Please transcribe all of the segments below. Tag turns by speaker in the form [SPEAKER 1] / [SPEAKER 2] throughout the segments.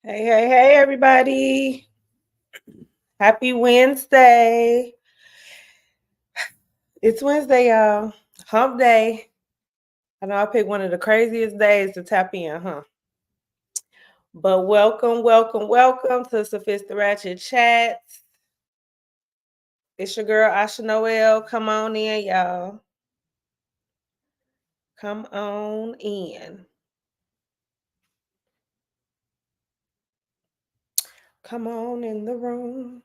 [SPEAKER 1] Hey, everybody. Happy Wednesday. It's Wednesday, y'all. Hump day. I know I picked one of the craziest days to tap in, huh? But welcome to Sophista Ratchet Chats. It's your girl, Asha Noel. Come on in, y'all. Come on in. Come on in the room.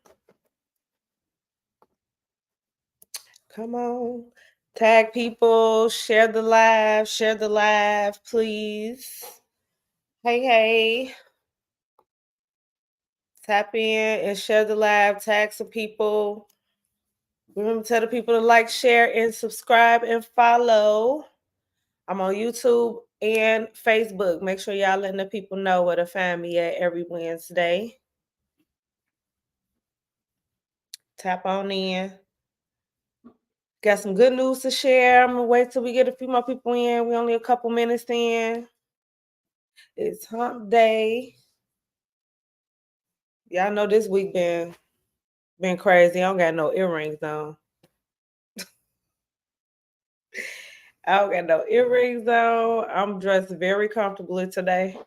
[SPEAKER 1] Come on. Tag people, share the live, please. Hey. Tap in and share the live, tag some people. Remember, tell the people to like, share, and subscribe and follow. I'm on YouTube and Facebook. Make sure y'all letting the people know where to find me at every Wednesday. Tap on in. Got some good news to share. I'm gonna wait till we get a few more people in. We only a couple minutes in. It's hump day. Y'all know this week been crazy. I don't got no earrings on. I don't got no earrings on. I'm dressed very comfortably today.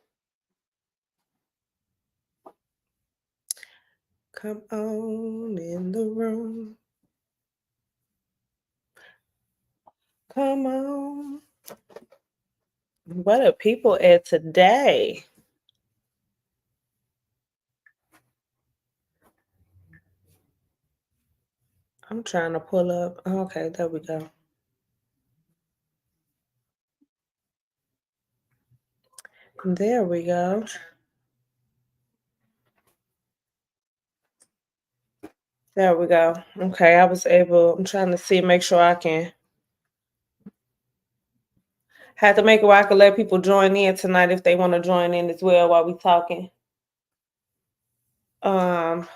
[SPEAKER 1] Come on in the room. Come on. What are people at today? I'm trying to pull up. Okay, there we go. There we go. There we go. Okay, I'm trying to see, make sure I can. Have to make it where I can let people join in tonight if they want to join in as well while we talking. Um,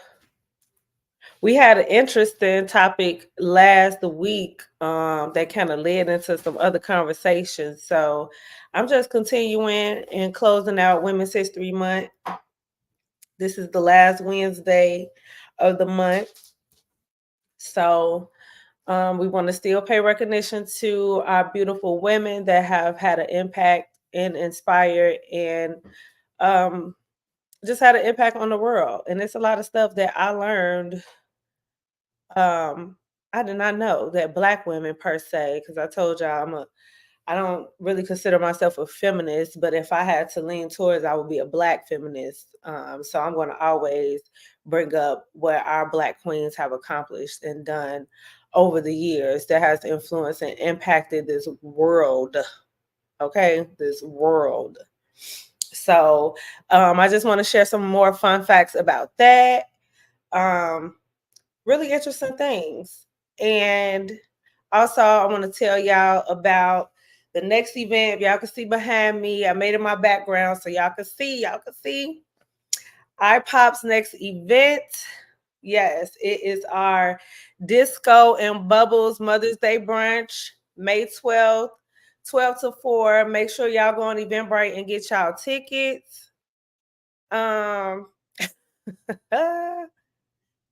[SPEAKER 1] we had an interesting topic last week that kind of led into some other conversations. So I'm just continuing and closing out Women's History Month. This is the last Wednesday of the month. So we want to still pay recognition to our beautiful women that have had an impact and inspired and um, just had an impact on the world. And it's a lot of stuff that I learned. I did not know that Black women per se, because I told y'all I don't really consider myself a feminist, but if I had to lean towards, I would be a Black feminist. So I'm going to always bring up what our Black queens have accomplished and done over the years that has influenced and impacted this world. Okay, this world. So I just want to share some more fun facts about that. Um, really interesting things. And also, I want to tell y'all about the next event. If y'all can see behind me, I made it my background so y'all can see. Y'all can see iPop's next event. Yes, it is our Disco and Bubbles Mother's Day brunch, May 12th, 12 to 4. Make sure y'all go on Eventbrite and get y'all tickets. Um,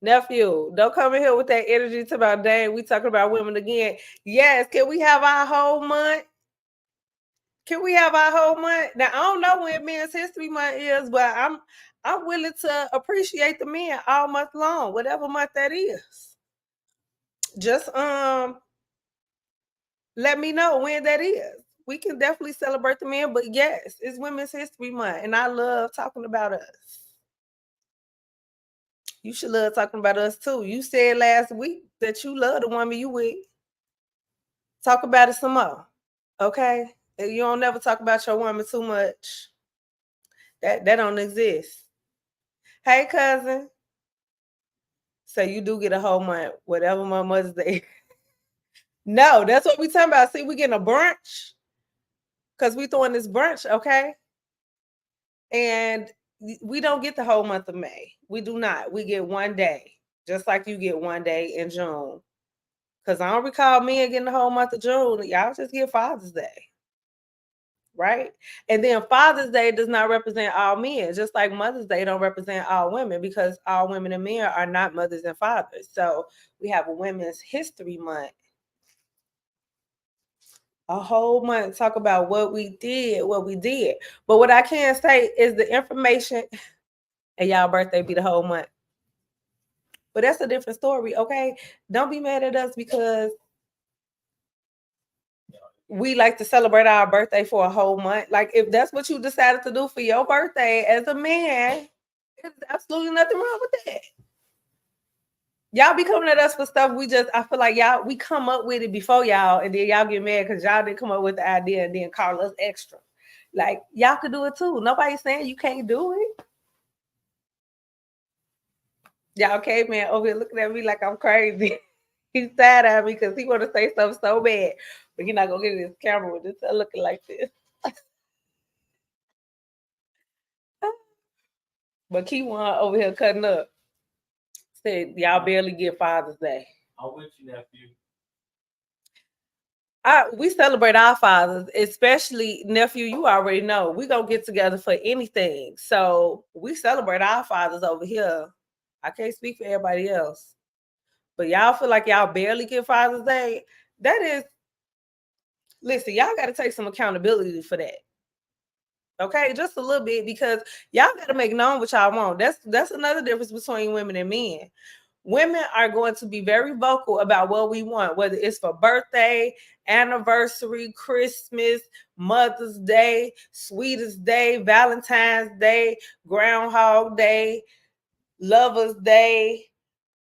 [SPEAKER 1] Nephew, don't come in here with that energy to about dang, we talking about women again. Yes, can we have our whole month? Can we have our whole month? Now I don't know when Men's History Month is, but I'm willing to appreciate the men all month long, whatever month that is. Just let me know when that is. We can definitely celebrate the men, but yes, it's Women's History Month, and I love talking about us. You should love talking about us too. You said last week that you love the woman you with. Talk about it some more. Okay? You don't never talk about your woman too much. That don't exist. Hey cousin. So you do get a whole month, whatever my Mother's Day. No, that's what we talking about. See, we getting a brunch because we throwing this brunch, okay? And we don't get the whole month of May. We do not. We get one day, just like you get one day in June. Because I don't recall me getting the whole month of June. Y'all just get Father's Day. right? And then Father's Day does not represent all men, just like Mother's Day don't represent all women, because all women and men are not mothers and fathers. So we have a Women's History Month, a whole month talk about what we did, what we did. But what I can say is the information, and y'all birthday be the whole month. But that's a different story, okay? Don't be mad at us because we like to celebrate our birthday for a whole month. Like, if that's what you decided to do for your birthday as a man, there's absolutely nothing wrong with that. Y'all be coming at us for stuff I feel like we come up with it before y'all, and then y'all get mad because y'all didn't come up with the idea and then call us extra. Like, y'all could do it too. Nobody's saying you can't do it. Y'all caveman over here looking at me like I'm crazy. He's sad at me because he want to say something so bad, but he's not gonna get in his camera with this looking like this. But Keywan over here cutting up. Said y'all barely get Father's Day. I'm with you, nephew. We celebrate our fathers, especially nephew. You already know we gonna get together for anything, so we celebrate our fathers over here. I can't speak for everybody else, but y'all feel like y'all barely get Father's Day. That is, listen, y'all got to take some accountability for that. Okay, just a little bit, because y'all got to make known what y'all want. That's another difference between women and men. Women are going to be very vocal about what we want, whether it's for birthday, anniversary, Christmas, Mother's Day, Sweetest Day, Valentine's Day, Groundhog Day, Lover's Day,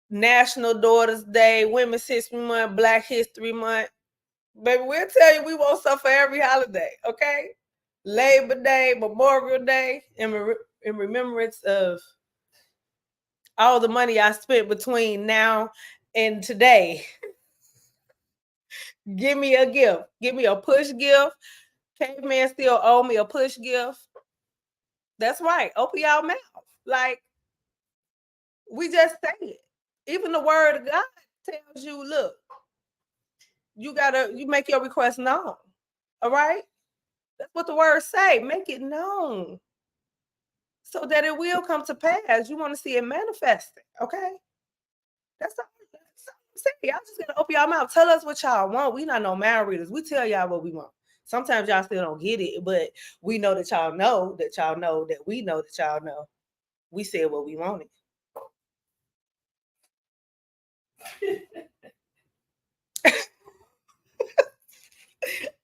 [SPEAKER 1] National Daughters Day, Women's History Month, Black History Month. Baby, we'll tell you we want stuff for every holiday, okay? Labor Day, Memorial Day, in remembrance of all the money I spent between now and today. Give me a gift. Give me a push gift. Caveman still owe me a push gift. That's right. Open y'all mouth. Like, we just say it. Even the word of God tells you, look, you make your request known. All right? That's what the words say. Make it known so that it will come to pass. You want to see it manifested. Okay? That's all. I'm saying. Y'all just gotta open y'all mouth. Tell us what y'all want. We not no mind readers. We tell y'all what we want. Sometimes y'all still don't get it, but we know that y'all know that y'all know that we know that y'all know. We said what we wanted.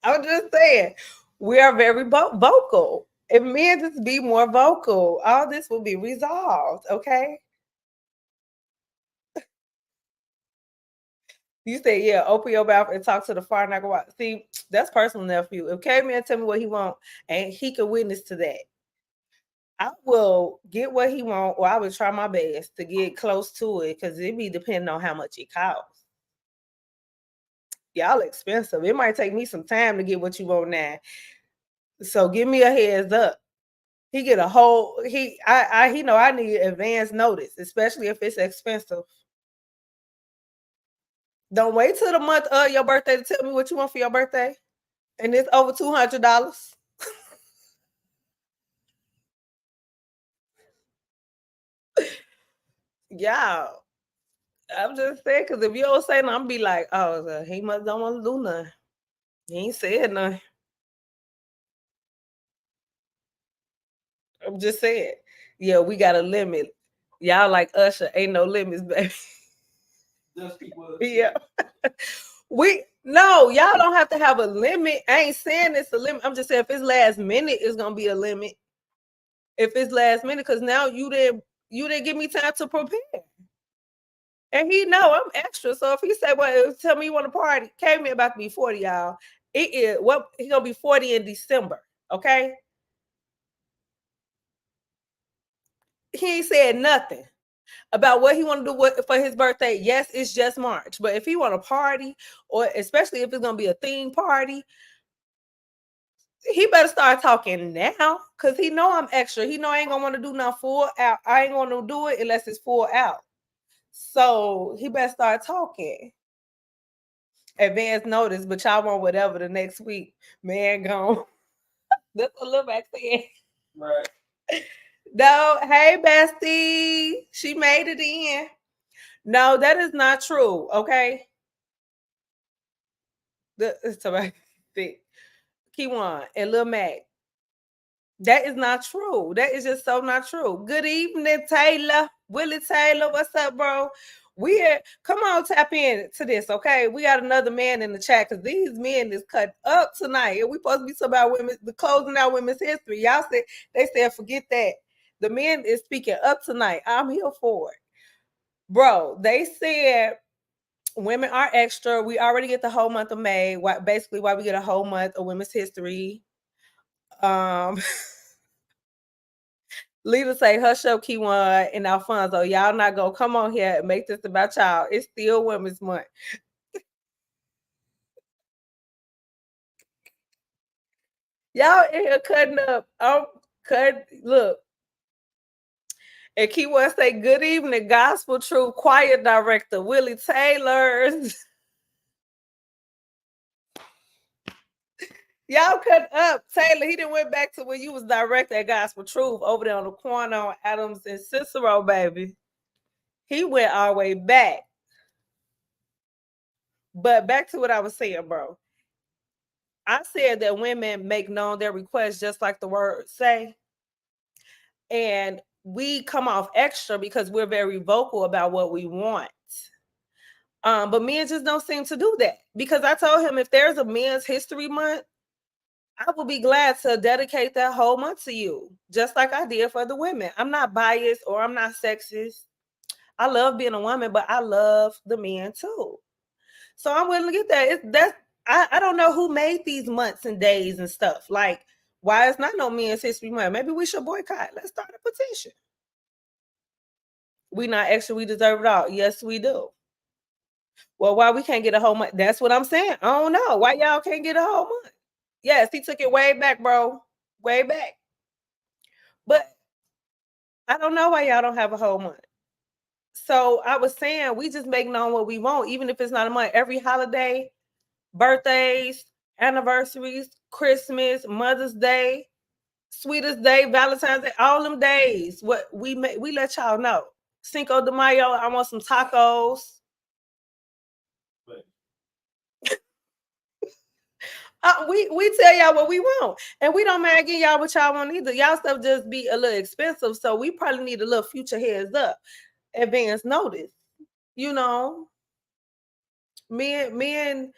[SPEAKER 1] I'm just saying, we are very vocal. If men just be more vocal, all this will be resolved. Okay. You say, yeah, open your mouth and talk to the far not go. See, that's personal, nephew. If K-Man tell me what he want, and he can witness to that, I will get what he want, or I will try my best to get close to it, because it be depending on how much it costs. Y'all expensive. It might take me some time to get what you want now. So give me a heads up. He get a whole he know I need advance notice, especially if it's expensive. Don't wait till the month of your birthday to tell me what you want for your birthday. And it's over $200. Yeah. I'm just saying, because if you don't say nothing, I'm be like, oh, he must don't want to do nothing. He ain't said nothing. I'm just saying. Yeah, we got a limit. Y'all like Usher, ain't no limits, baby. Yeah. No, y'all don't have to have a limit. I ain't saying it's a limit. I'm just saying if it's last minute, it's gonna be a limit. If it's last minute, because now you didn't give me time to prepare. And he know I'm extra. So if he said, well, tell me you want to party, came me about to be 40, y'all. It is what he gonna be 40 in December. Okay. He ain't said nothing about what he want to do for his birthday. Yes, it's just March. But if he want to party, or especially if it's gonna be a theme party, he better start talking now, because he know I'm extra. He know I ain't gonna want to do nothing full out. I ain't gonna do it unless it's full out. So he better start talking. Advance notice, but y'all want whatever the next week. Man, gone. That's what Lil Mac said. Right. No, hey bestie. She made it in. No, that is not true. Okay. It's somebody Keywan and Lil Mac. That is not true. That is just so not true. Good evening, Taylor. Willie Taylor. What's up, bro? Come on, tap in to this, okay? We got another man in the chat because these men is cut up tonight. And we supposed to be talking about women, the closing out women's history. Y'all said they said forget that. The men is speaking up tonight. I'm here for it. Bro, they said women are extra. We already get the whole month of May. Basically, why we get a whole month of women's history. Lita say, hush up, Keywan and Alfonso. Y'all not gonna come on here and make this about y'all. It's still Women's Month. Y'all in here cutting up. I'm cut. Look. And Keywan say, good evening, Gospel Truth Choir Director, Willie Taylor. Y'all cut up. Taylor, he done went back to when you was director at Gospel Truth over there on the corner on Adams and Cicero, baby. He went all the way back. But back to what I was saying, bro. I said that women make known their requests just like the words say. And we come off extra because we're very vocal about what we want. But men just don't seem to do that. Because I told him if there's a men's history month, I will be glad to dedicate that whole month to you, just like I did for the women. I'm not biased or I'm not sexist. I love being a woman, but I love the men too. So I'm willing to get that. I don't know who made these months and days and stuff. Like, why is not no men's history month? Maybe we should boycott. Let's start a petition. We not extra, we deserve it all. Yes, we do. Well, why we can't get a whole month? That's what I'm saying. I don't know. Why y'all can't get a whole month? Yes, he took it way back, bro. Way back. But I don't know why y'all don't have a whole month. So I was saying we just make known what we want, even if it's not a month. Every holiday, birthdays, anniversaries, Christmas, Mother's Day, Sweetest Day, Valentine's Day, all them days. What we let y'all know. Cinco de Mayo, I want some tacos. We tell y'all what we want, and we don't mind getting y'all what y'all want either. Y'all stuff just be a little expensive, so we probably need a little future heads up, advance notice. You know, men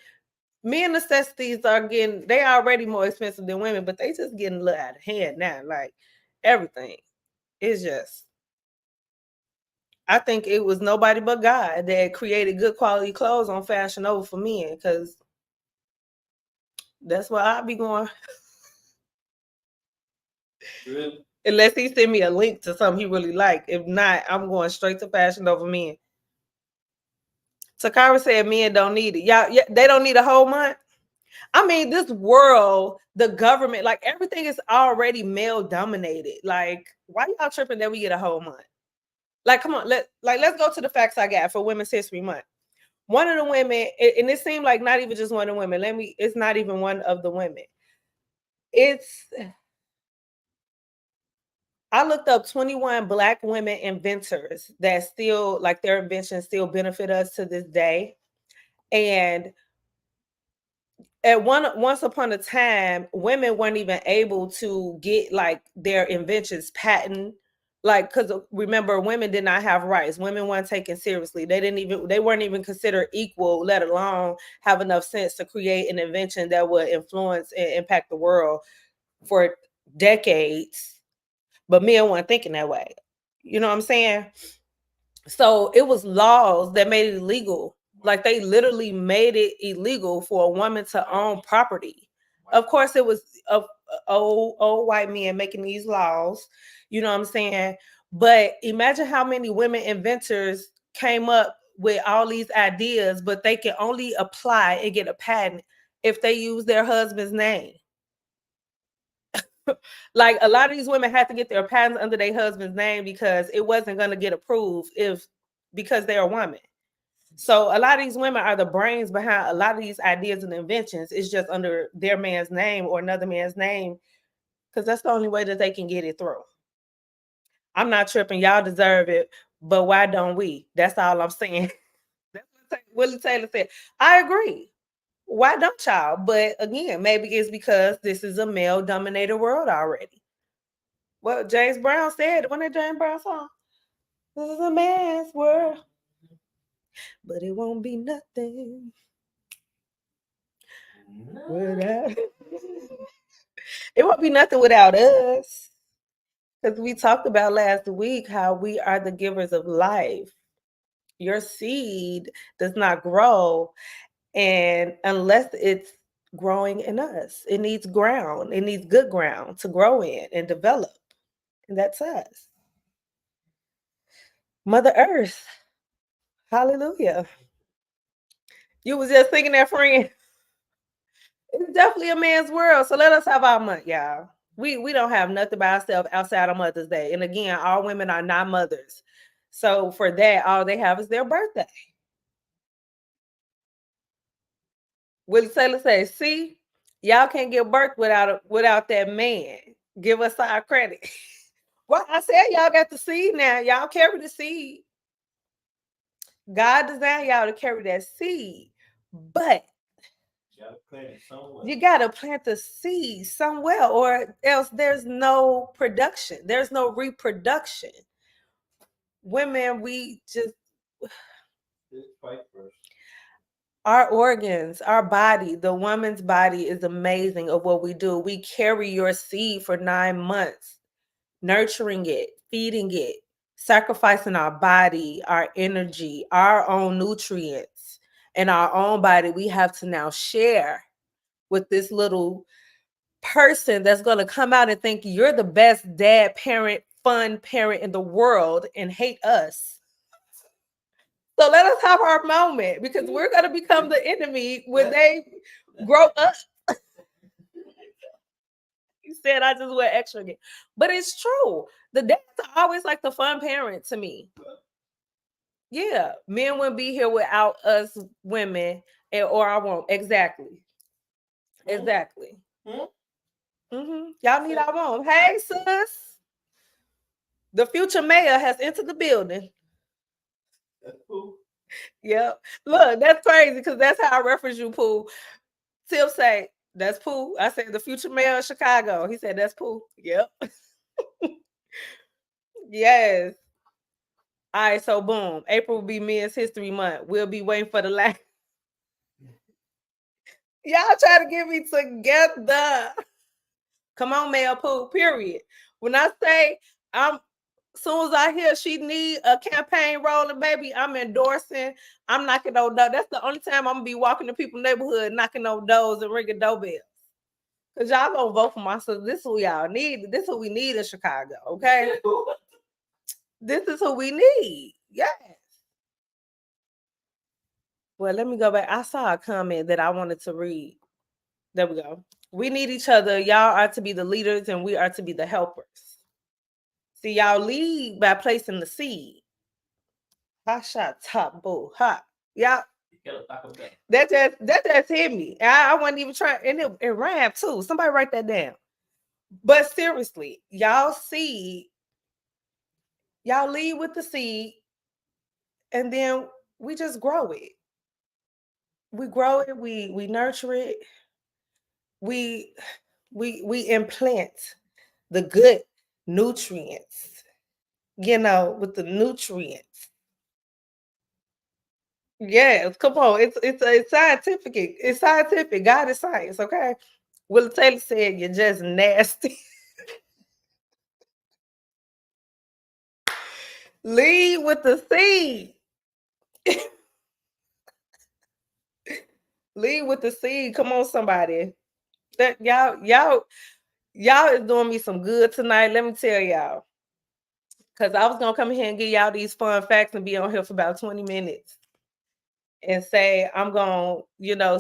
[SPEAKER 1] necessities are getting, they already more expensive than women, but they just getting a little out of hand now. Like everything is just, I think it was nobody but God that created good quality clothes on Fashion Over for men, because that's where I'll be going. Really? Unless he send me a link to something he really like. If not, I'm going straight to Fashion Over men. Takara said men don't need it. Y'all, yeah, they don't need a whole month. I mean, this world, the government, like everything is already male dominated. Like, why y'all tripping that we get a whole month? Like, come on, let's go to the facts I got for Women's History Month. One of the women, and it seemed like not even just one of the women. It's not even one of the women. I looked up 21 Black women inventors that still, like, their inventions still benefit us to this day. And once upon a time, women weren't even able to get like their inventions patent, like, because remember, women did not have rights. Women weren't taken seriously. They weren't even considered equal, let alone have enough sense to create an invention that would influence and impact the world for decades. But men weren't thinking that way. You know what I'm saying? So it was laws that made it illegal. Like they literally made it illegal for a woman to own property. Of course, it was old white men making these laws. You know what I'm saying? But imagine how many women inventors came up with all these ideas, but they can only apply and get a patent if they use their husband's name. Like a lot of these women had to get their patents under their husband's name because it wasn't going to get approved because they're a woman. So a lot of these women are the brains behind a lot of these ideas and inventions. It's just under their man's name or another man's name because that's the only way that they can get it through. I'm not tripping. Y'all deserve it, but why don't we? That's all I'm saying. That's what Willie Taylor said. I agree. Why don't y'all? But again, maybe it's because this is a male dominated world already. Well, James Brown said, when that James Brown song, this is a man's world, but it won't be nothing without. It won't be nothing without us. Because we talked about last week how we are the givers of life. Your seed does not grow, and unless it's growing in us, it needs ground. It needs good ground to grow in and develop. And that's us. Mother Earth. Hallelujah. You was just thinking that, friend. It's definitely a man's world. So let us have our month, y'all. We don't have nothing by ourselves outside of Mother's Day. And again, all women are not mothers. So for that, all they have is their birthday. Willie Taylor says, see, y'all can't give birth without that man. Give us our credit. Well, I said y'all got the seed now. Y'all carry the seed. God designed y'all to carry that seed. But you gotta plant the seed somewhere, or else there's no production. There's no reproduction. Women, we just our organs, our body, the woman's body is amazing of what we do. We carry your seed for 9 months, nurturing it, feeding it, sacrificing our body, our energy, our own nutrients, and our own body. We have to now share with this little person that's going to come out and think you're the best dad, parent, fun parent in the world and hate us. So let us have our moment, because we're going to become the enemy when they grow up. He said I just went extra again. But it's true. The dads are always like the fun parent to me. Yeah. Men wouldn't be here without us women, or I won't. Exactly. Exactly. Y'all need our own. Hey, sis. The future mayor has entered the building. Yep. Look, that's crazy because that's how I reference you, Pooh. Tip say, that's Pooh. I said, the future mayor of Chicago. He said, that's Pooh. Yep. Yes. All right, so boom. April will be Men's History Month. We'll be waiting for the last. Y'all try to get me together. Come on, Mayor Pooh, period. When I say I'm soon as I hear she need a campaign rolling, baby, I'm endorsing. I'm knocking on doors. That's the only time I'm gonna be walking to people's neighborhood, knocking on doors and ringing doorbells. Cause y'all gonna vote for my sister. This is who y'all need. This is who we need in Chicago. Okay. This is who we need. Yes. Well, let me go back. I saw a comment that I wanted to read. There we go. We need each other. Y'all are to be the leaders and we are to be the helpers. See, y'all lead by placing the seed. Hot shot top bull. Hot. Y'all. That just hit me. I wasn't even trying, and it rhymed too. Somebody write that down. But seriously, y'all see, y'all lead with the seed, and then we just grow it. We grow it, we nurture it, we we implant the good nutrients, with the nutrients. Yes, come on. It's scientific. It's scientific. God is science, okay? Will Taylor said you're just nasty. Lead with the seed. Lead with the seed. Come on, somebody. That y'all is doing me some good tonight. Let me tell y'all. Because I was gonna come here and give y'all these fun facts and be on here for about 20 minutes and say I'm gonna,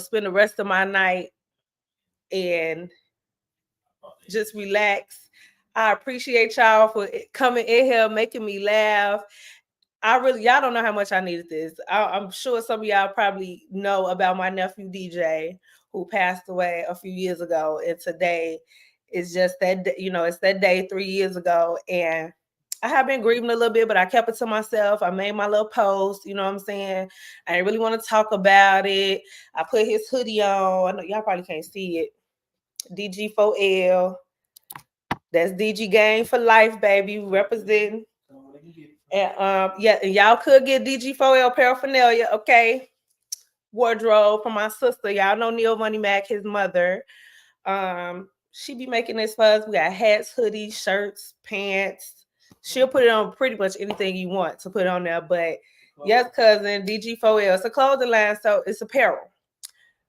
[SPEAKER 1] spend the rest of my night and just relax. I appreciate y'all for coming in here, making me laugh. Y'all don't know how much I needed this. I'm sure some of y'all probably know about my nephew DJ, who passed away a few years ago, and today It's just that, it's that day 3 years ago. And I have been grieving a little bit, but I kept it to myself. I made my little post, you know what I'm saying? I didn't really want to talk about it. I put his hoodie on. I know y'all probably can't see it. DG4L. That's DG Gang for life, baby. Representing. And yeah, and y'all could get DG4L paraphernalia, okay? Wardrobe from my sister. Y'all know Neil Money Mac, his mother. She be making this for us. We got hats, hoodies, shirts, pants. She'll put it on pretty much anything you want to put on there. But yes, cousin, DG4L. It's a clothing line, so it's apparel.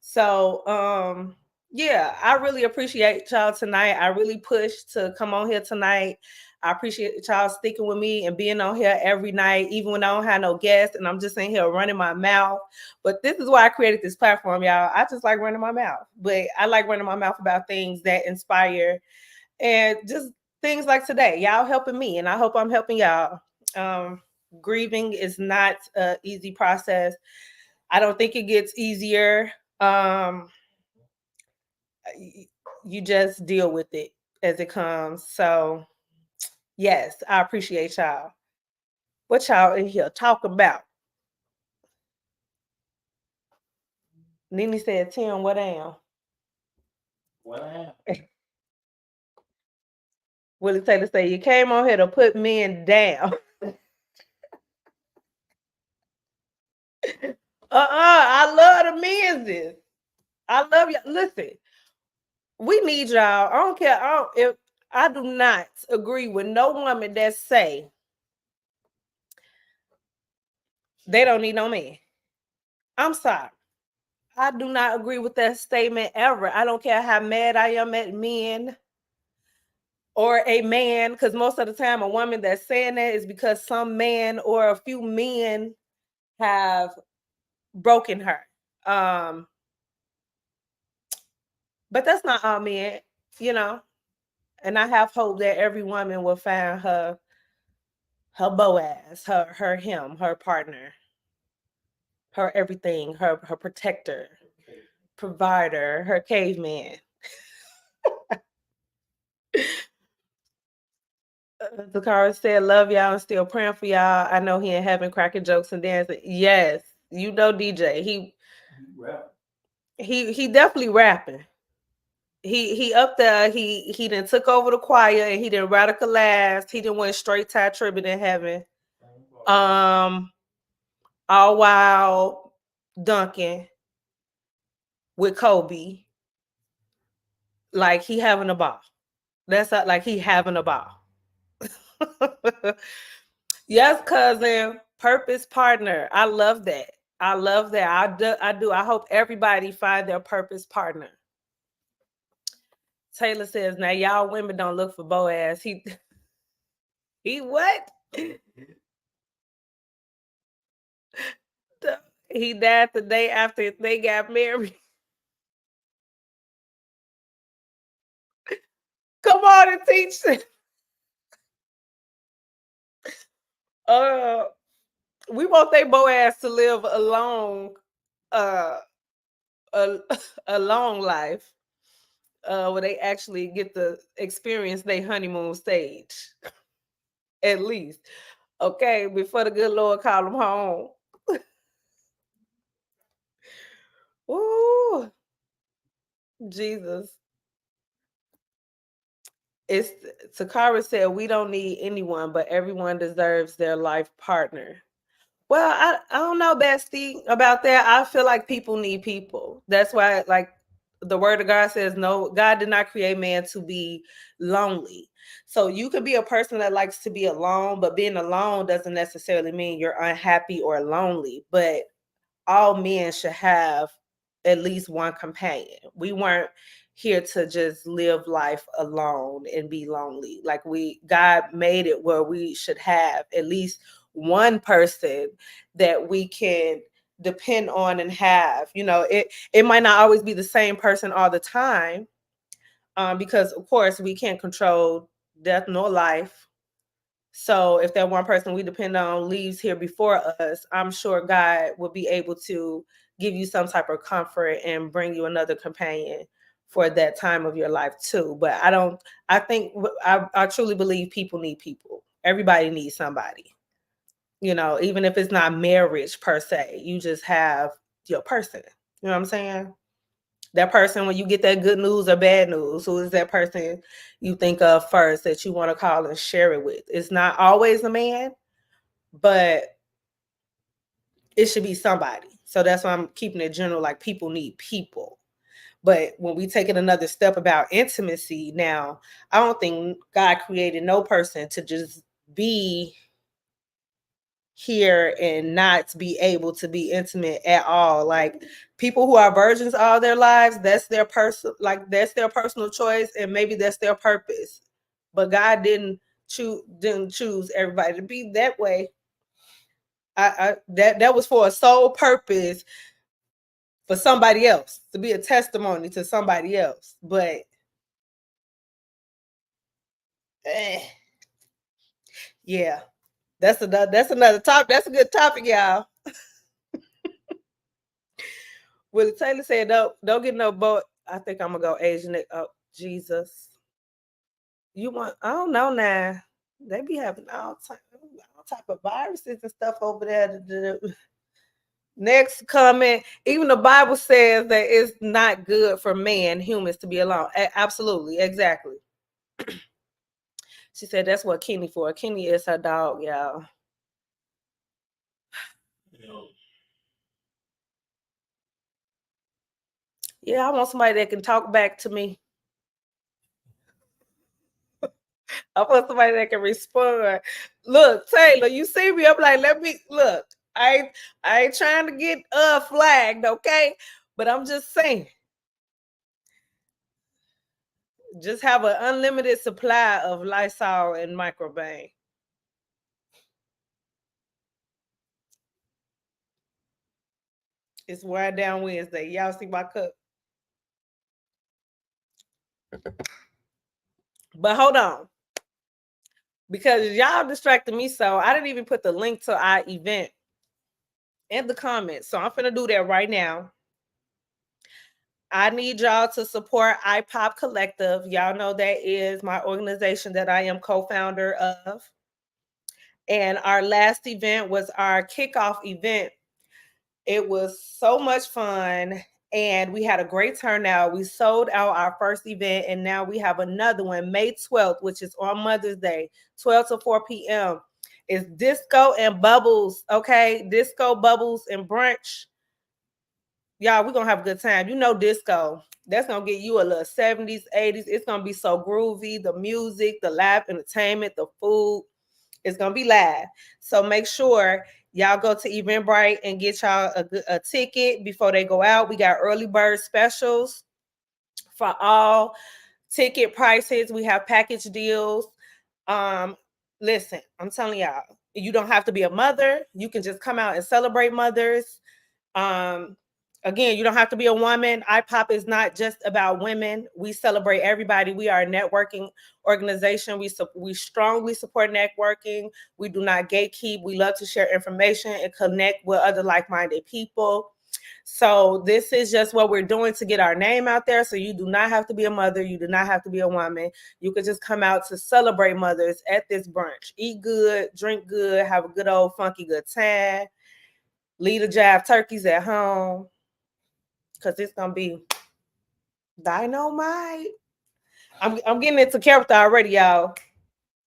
[SPEAKER 1] So yeah, I really appreciate y'all tonight. I really pushed to come on here tonight. I appreciate y'all sticking with me and being on here every night, even when I don't have no guests and I'm just in here running my mouth. But this is why I created this platform, y'all. I just like running my mouth, but I like running my mouth about things that inspire and just things like today. Y'all helping me, and I hope I'm helping y'all. Grieving is not an easy process. I don't think it gets easier. You just deal with it as it comes. So yes, I appreciate y'all. What y'all in here talk about? Nene said, Tim, what am?
[SPEAKER 2] What am?
[SPEAKER 1] Willie Taylor said, you came on here to put men down. I love the men's. I love you. Listen, we need y'all. I don't care. If I do not agree with no woman that say they don't need no man. I'm sorry. I do not agree with that statement ever. I don't care how mad I am at men or a man, because most of the time a woman that's saying that is because some man or a few men have broken her. But that's not all men, you know. And I have hope that every woman will find her Boaz, him, her partner, her everything, her protector, provider, her caveman. Zakara said, "Love y'all and still praying for y'all. I know he in heaven cracking jokes and dancing. Yes, you know DJ. He definitely rapping. He up there. He done took over the choir and he done radicalized. He done went straight to tribute in heaven. All while Duncan with Kobe, like he having a ball. That's not like he having a ball." Yes, cousin. Purpose partner. I love that. I love that. I do. I hope everybody find their purpose partner. Taylor says, now y'all women don't look for Boaz. He what? He died the day after they got married. Come on and teach them. Uh, we want their Boaz to live a long, uh, a, a long life. Where they actually get to experience their honeymoon stage, at least. Okay, before the good Lord call them home. Ooh, Jesus. It's Takara said we don't need anyone, but everyone deserves their life partner. Well, I don't know, Bestie, about that. I feel like people need people. That's why, like the word of God says, no, God did not create man to be lonely. So you could be a person that likes to be alone, but being alone doesn't necessarily mean you're unhappy or lonely. But all men should have at least one companion. We weren't here to just live life alone and be lonely. Like God made it where we should have at least one person that we can depend on and have. It might not always be the same person all the time, because of course we can't control death nor life. So if that one person we depend on leaves here before us, I'm sure God will be able to give you some type of comfort and bring you another companion for that time of your life too. But I truly believe people need people. Everybody needs somebody. Even if it's not marriage per se, you just have your person. You know what I'm saying? That person, when you get that good news or bad news, who is that person you think of first that you want to call and share it with? It's not always a man, but it should be somebody. So that's why I'm keeping it general, like people need people. But when we take it another step about intimacy, now, I don't think God created no person to just be here and not be able to be intimate at all. Like people who are virgins all their lives, that's their personal choice, and maybe that's their purpose. But God didn't choose everybody to be that way. That was for a sole purpose, for somebody else, to be a testimony to somebody else. But eh, yeah, that's another topic. That's a good topic, y'all. Willie Taylor said, don't get no boy. I think I'm gonna go Asian. Oh, Jesus. You want, I don't know now. They be having all type of viruses and stuff over there. Next comment, even the Bible says that it's not good for humans to be alone. Absolutely, exactly. She said that's what Kenny for. Kenny is her dog, y'all. Yeah, I want somebody that can talk back to me. I want somebody that can respond. Look, Taylor, you see me? I'm like, let me look. I ain't trying to get flagged, okay? But I'm just saying, just have an unlimited supply of Lysol and Microbang. It's Wind Down Wednesday. Y'all see my cup. But hold on. Because y'all distracted me, so I didn't even put the link to our event in the comments. So I'm gonna do that right now. I need y'all to support iPop Collective. Y'all know that is my organization that I am co-founder of. And our last event was our kickoff event. It was so much fun and we had a great turnout. We sold out our first event and now we have another one, May 12th, which is on Mother's Day, 12 to 4 p.m. It's disco and bubbles, okay? Disco, bubbles, and brunch. Y'all, we're gonna have a good time. You know, disco. That's gonna get you a little 70s, 80s. It's gonna be so groovy. The music, the live entertainment, the food. It's gonna be live. So make sure y'all go to Eventbrite and get y'all a ticket before they go out. We got early bird specials for all ticket prices. We have package deals. Listen, I'm telling y'all, you don't have to be a mother. You can just come out and celebrate mothers. Um, Again, you don't have to be a woman. iPop is not just about women. We celebrate everybody. We are a networking organization. We strongly support networking. We do not gatekeep. We love to share information and connect with other like-minded people. So this is just what we're doing to get our name out there. So you do not have to be a mother. You do not have to be a woman. You could just come out to celebrate mothers at this brunch. Eat good, drink good, have a good old funky good time. Leave the jive turkeys at home because it's gonna be dynamite. I'm getting into character already, y'all.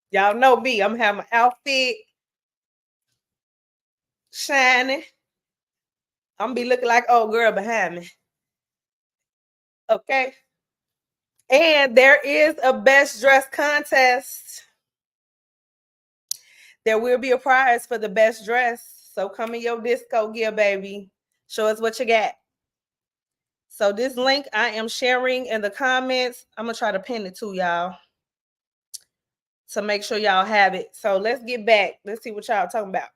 [SPEAKER 1] Y'all know me. I'm having my outfit shining. I'm gonna be looking like old girl behind me. Okay. And there is a best dress contest. There will be a prize for the best dress. So come in your disco gear, baby. Show us what you got. So this link I am sharing in the comments. I'm gonna try to pin it to y'all to make sure y'all have it. So let's get back. Let's see what y'all talking about.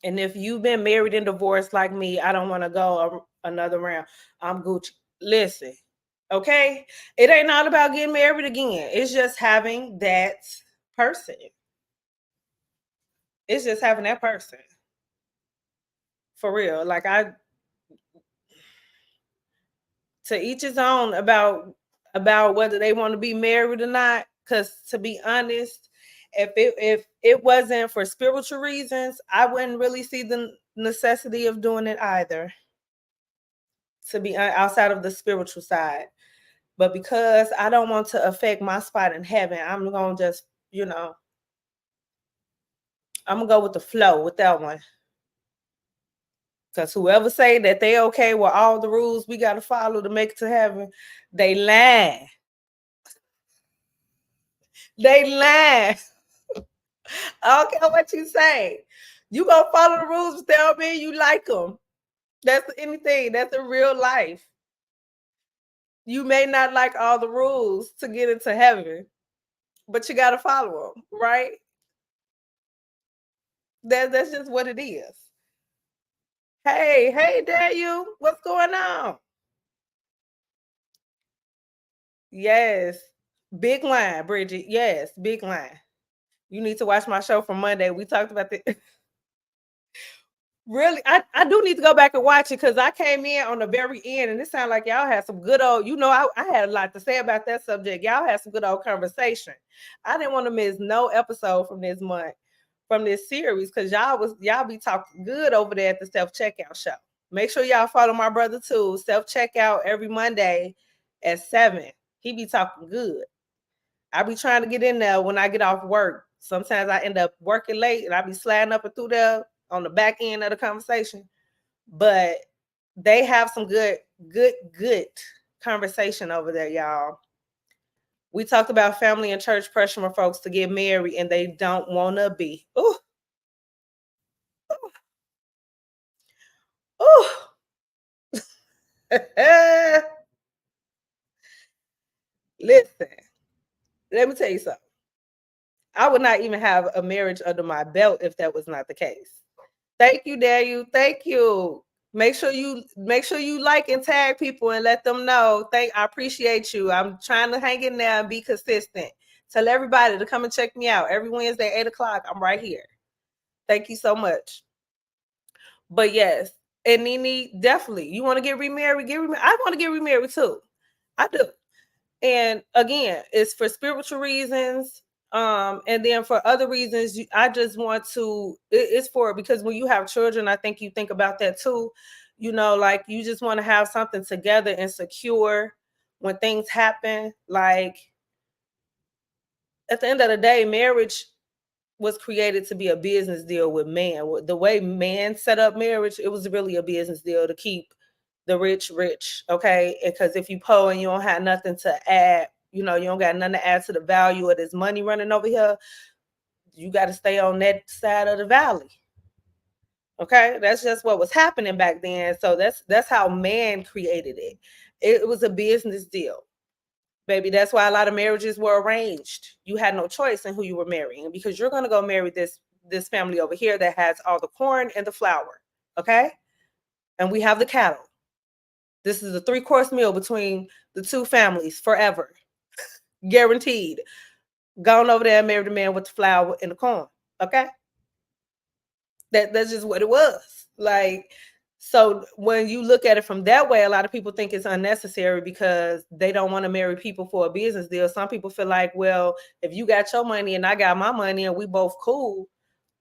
[SPEAKER 1] And if you've been married and divorced like me, I don't want to go another round. I'm Gucci. Listen, okay? It ain't all about getting married again. It's just having that person. It's just having that person. For real. Like To each his own about whether they want to be married or not. Because to be honest, if it wasn't for spiritual reasons, I wouldn't really see the necessity of doing it either. To be outside of the spiritual side, but because I don't want to affect my spot in heaven, I'm gonna just, I'm gonna go with the flow with that one. Because whoever say that they okay with all the rules we gotta follow to make it to heaven, they lie. They lie. I don't care what you say. You gonna follow the rules, tell me you like them. That's anything. That's in real life. You may not like all the rules to get into heaven, but you gotta follow them, right? That's just what it is. Hey, Daniel, what's going on? Yes, big line, Bridget. Yes, big line. You need to watch my show from Monday. We talked about the really. I do need to go back and watch it because I came in on the very end, and it sounded like y'all had some good old. I had a lot to say about that subject. Y'all had some good old conversation. I didn't want to miss no episode from this month, from this series, because y'all be talking good over there at the self checkout show. Make sure y'all follow my brother too. Self checkout every Monday at 7. He be talking good. I be trying to get in there when I get off work. Sometimes I end up working late and I be sliding up and through there on the back end of the conversation. But they have some good conversation over there, y'all. We talked about family and church pressuring folks to get married and they don't want to be. Ooh, ooh. Listen, let me tell you something. I would not even have a marriage under my belt if that was not the case. Thank you, Daniel. Thank you. Make sure you like and tag people and let them know. I appreciate you. I'm trying to hang in there and be consistent. Tell everybody to come and check me out every Wednesday, 8 o'clock. I'm right here. Thank you so much. But yes, and Nene, definitely. You want to get remarried? Get remarried. I want to get remarried too. I do. And again, it's for spiritual reasons. And then for other reasons, I just want to, it's for, because when you have children, I think you think about that too. Like you just want to have something together and secure when things happen. Like at the end of the day, marriage was created to be a business deal with man. The way man set up marriage, it was really a business deal to keep the rich rich, okay? Because if you poor and you don't have nothing to add, you don't got nothing to add to the value of this money running over here, you got to stay on that side of the valley. Okay, that's just what was happening back then. So that's how man created it. It was a business deal, baby. That's why a lot of marriages were arranged. You had no choice in who you were marrying because you're gonna go marry this family over here that has all the corn and the flour. Okay, and we have the cattle. This is a 3-course meal between the two families forever. Guaranteed. Gone over there and married a man with the flour and the corn. Okay? That's just what it was. Like, so when you look at it from that way, a lot of people think it's unnecessary because they don't want to marry people for a business deal. Some people feel like, well, if you got your money and I got my money and we both cool,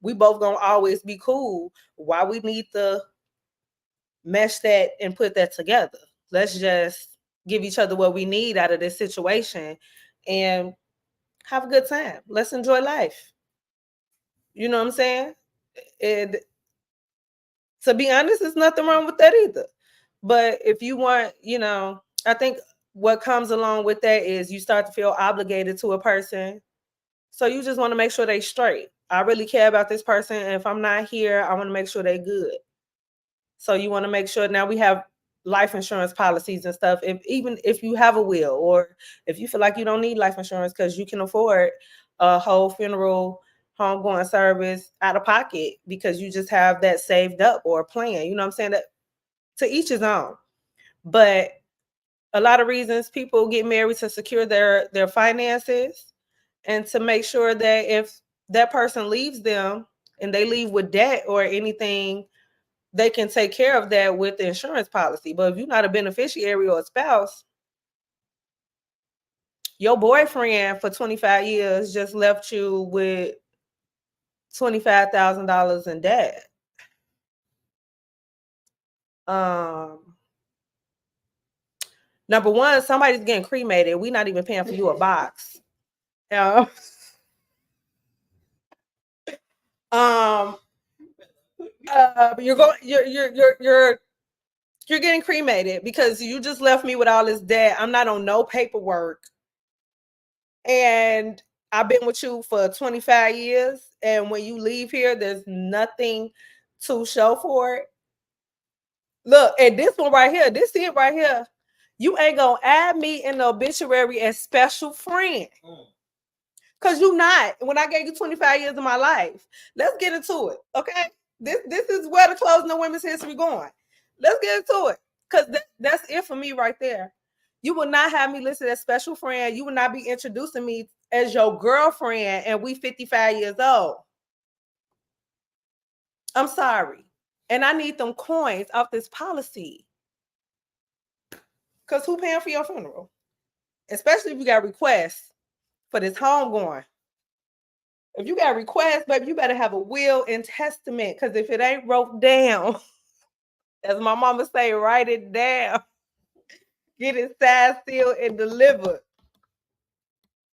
[SPEAKER 1] we both gonna always be cool. Why we need to mesh that and put that together? Let's just give each other what we need out of this situation and have a good time. Let's enjoy life. You know what I'm saying? And to be honest, there's nothing wrong with that either. But if you want, I think what comes along with that is you start to feel obligated to a person. So you just want to make sure they straight. I really care about this person. And if I'm not here, I want to make sure they good. So you want to make sure now we have life insurance policies and stuff. Even if you have a will or if you feel like you don't need life insurance because you can afford a whole funeral homegoing service out of pocket because you just have that saved up or a plan. You know what I'm saying? That to each his own. But a lot of reasons people get married to secure their finances and to make sure that if that person leaves them and they leave with debt or anything, they can take care of that with the insurance policy. But if you're not a beneficiary or a spouse, your boyfriend for 25 years just left you with $25,000 in debt. Number one, somebody's getting cremated. We're not even paying for you a box. Um, you're getting cremated because you just left me with all this debt. I'm not on no paperwork, and I've been with you for 25 years. And when you leave here, there's nothing to show for it. Look, and this one right here, this it right here. You ain't gonna add me in the obituary as special friend. Cause you not. When I gave you 25 years of my life. Let's get into it. Okay. This is where the closing of women's history going. Let's get into it. Cause that's it for me right there. You will not have me listed as special friend. You will not be introducing me as your girlfriend, and we 55 years old. I'm sorry. And I need them coins off this policy. Cause who paying for your funeral? Especially if you got requests for this home going. If you got requests, baby, you better have a will and testament. Because if it ain't wrote down, as my mama say, write it down. Get it signed, sealed, and delivered.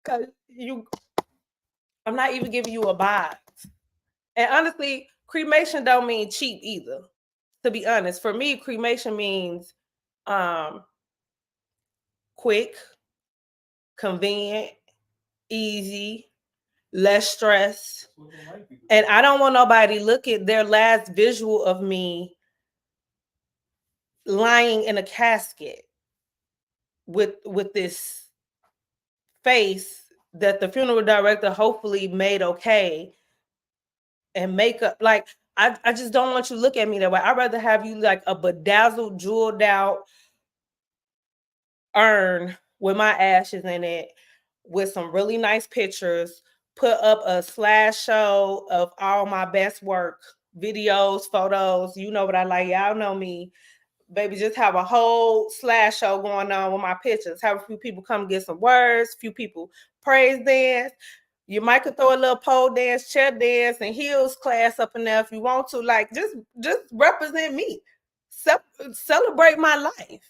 [SPEAKER 1] Because I'm not even giving you a box. And honestly, cremation don't mean cheap either. To be honest, for me, cremation means quick, convenient, easy, less stress. And I don't want nobody look at their last visual of me lying in a casket with this face that the funeral director hopefully made okay and makeup. Like I just don't want you to look at me that way. I'd rather have you like a bedazzled, jeweled out urn with my ashes in it, with some really nice pictures, put up a slideshow of all my best work, videos, photos. You know what I like. Y'all know me. Baby, just have a whole slideshow going on with my pictures. Have a few people come get some words, few people praise dance. You might could throw a little pole dance, chair dance, and heels class up in there if you want to. Like, just represent me. Celebrate my life.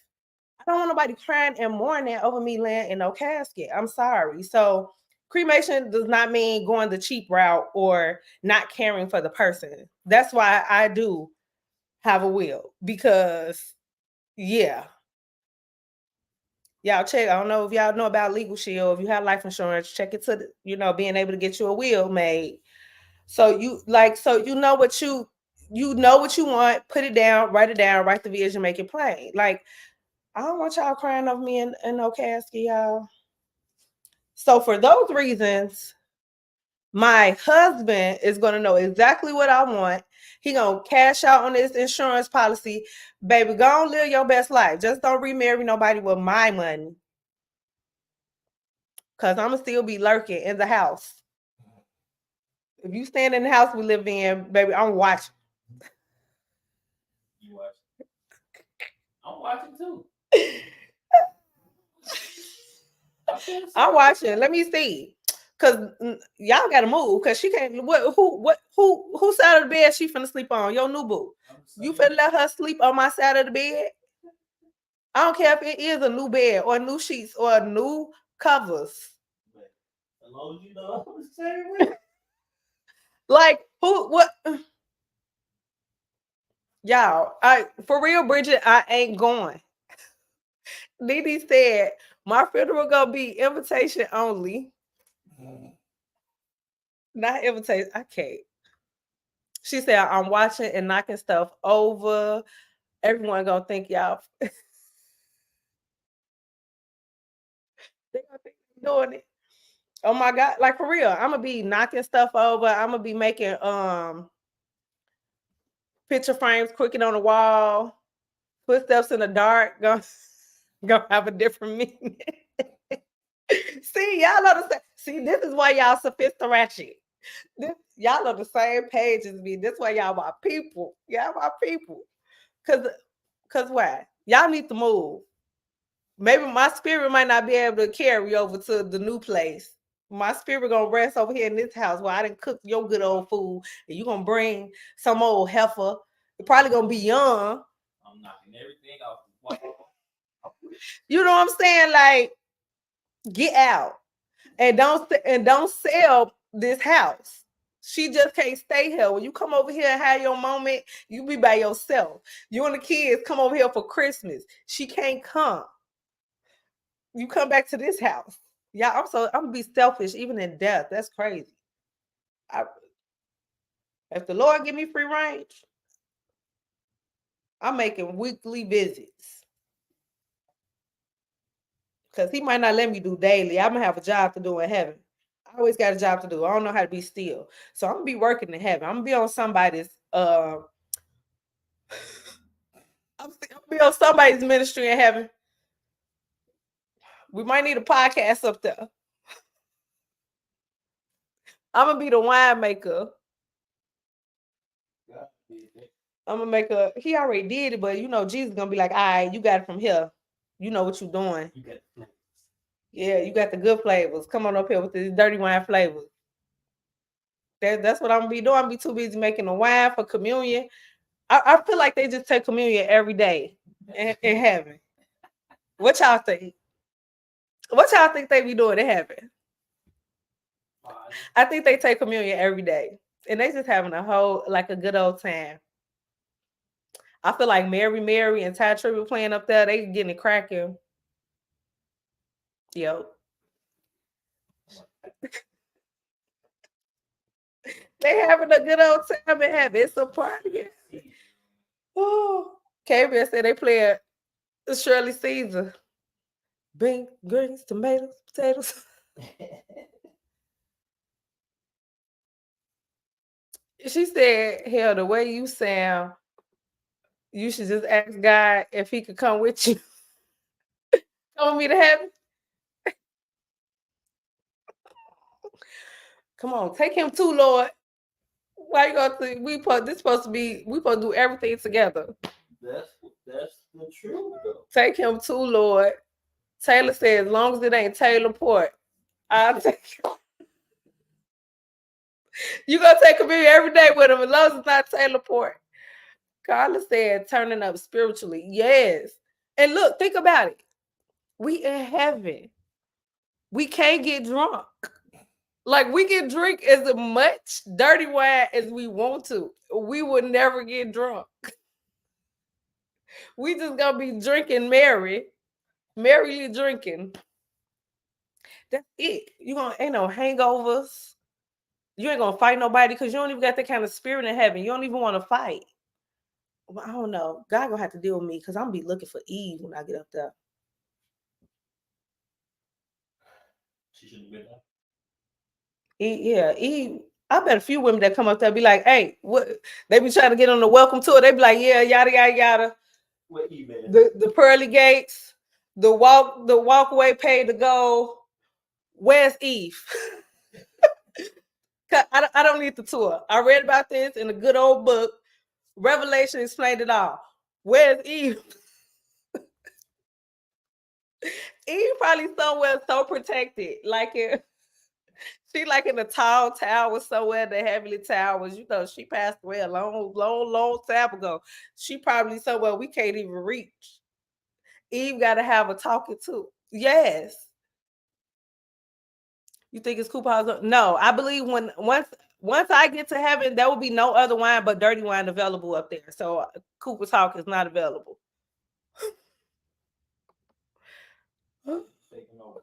[SPEAKER 1] I don't want nobody crying and mourning over me laying in no casket. I'm sorry. So cremation does not mean going the cheap route or not caring for the person. That's why I do have a will, because yeah. Y'all check. I don't know if y'all know about Legal Shield. If you have life insurance, check it to being able to get you a will made. So you know what you want, put it down, write it down, write the vision, make it plain. Like, I don't want y'all crying over me in no casket, y'all. So for those reasons, my husband is going to know exactly what I want. He going to cash out on this insurance policy. Baby, go on, live your best life. Just don't remarry nobody with my money. Because I'm going to still be lurking in the house. If you stand in the house we live in, baby, I'm watching.
[SPEAKER 2] You watching? I'm watching too.
[SPEAKER 1] I'm watching. Let me see. Cause y'all gotta move. Cause she can't. Who side of the bed she finna sleep on? Your new boo. You finna let her sleep on my side of the bed? I don't care if it is a new bed or new sheets or new covers.
[SPEAKER 2] As long as you know I'm the same way.
[SPEAKER 1] Like what? Y'all, for real, Bridget, I ain't going. Dee said my funeral gonna be invitation only. Not invitation. I can't. She said I'm watching and knocking stuff over. Everyone gonna think y'all. They gonna think I'm doing it. Oh my God! Like for real, I'm gonna be knocking stuff over. I'm gonna be making picture frames, quicken on the wall, footsteps in the dark. Gonna have a different meaning. See, y'all understand. See, this is why y'all sophisticated. Y'all on the same page as me. That's why y'all my people. Y'all my people. Cause why? Y'all need to move. Maybe my spirit might not be able to carry over to the new place. My spirit gonna rest over here in this house where I didn't cook your good old food, and you gonna bring some old heifer. You're probably gonna be young.
[SPEAKER 2] I'm knocking everything off the wall.
[SPEAKER 1] You know what I'm saying? Like, get out and don't sell this house. She just can't stay here. When you come over here and have your moment, you be by yourself. You and the kids come over here for Christmas. She can't come. You come back to this house. Yeah, I'm gonna be selfish even in death. That's crazy. I, if the Lord give me free range, I'm making weekly visits because He might not let me do daily. I'm gonna have a job to do in heaven. I always got a job to do. I don't know how to be still, so I'm gonna be working in heaven. I'm gonna be on somebody's. I'm gonna be on somebody's ministry in heaven. We might need a podcast up there. I'm gonna be the winemaker. I'm gonna make a. He already did it, but Jesus gonna be like, all right, you got it from here. You know what you're doing.
[SPEAKER 2] You got flavors.
[SPEAKER 1] Yeah, you got the good flavors. Come on up here with these dirty wine flavors. That's what I'm gonna be doing. I'm gonna be too busy making the wine for communion. I feel like they just take communion every day in heaven. What y'all think? What y'all think they be doing in heaven? I think they take communion every day, and they just having a good old time. I feel like Mary, and Ty Tribbett playing up there. They getting it cracking. Yo, they having a good old time in heaven. It's a party. Oh, KBS said they playing Shirley Caesar. Beans, greens, tomatoes, potatoes. She said, hell, the way you sound, you should just ask God if He could come with you. Come with me to heaven. Come on, take Him too, Lord. Why you gonna think we supposed to do everything together?
[SPEAKER 2] That's the truth, though.
[SPEAKER 1] Take Him too, Lord. Taylor said, as long as it ain't Taylor Port, I'll take you. You gonna take communion every day with him as long as it's not Taylor Port. Carla said, turning up spiritually. Yes. And look, think about it. We in heaven. We can't get drunk. Like, we can drink as much dirty wine as we want to. We would never get drunk. We just gonna be drinking merrily drinking. That's it. Ain't no hangovers. You ain't gonna fight nobody because you don't even got that kind of spirit in heaven. You don't even want to fight. Well, I don't know. God gonna have to deal with me because I'm gonna be looking for Eve when I get up there.
[SPEAKER 2] She shouldn't have been there.
[SPEAKER 1] Eve. I bet a few women that come up there be like, "Hey, what?" They be trying to get on the welcome tour. They be like, "Yeah, yada yada yada."
[SPEAKER 2] What email?
[SPEAKER 1] The pearly gates, the walkway paid to go. Where's Eve? I don't need the tour. I read about this in a good old book. Revelation explained it all. Where's Eve? Eve probably somewhere so protected, she like in a tall tower somewhere, the heavenly towers. She passed away a long, long, long time ago. She probably somewhere we can't even reach. Eve got to have a talking to. Yes. You think it's Cooper House? No, I believe once I get to heaven, there will be no other wine but dirty wine available up there. So Cooper's Hawk is not available.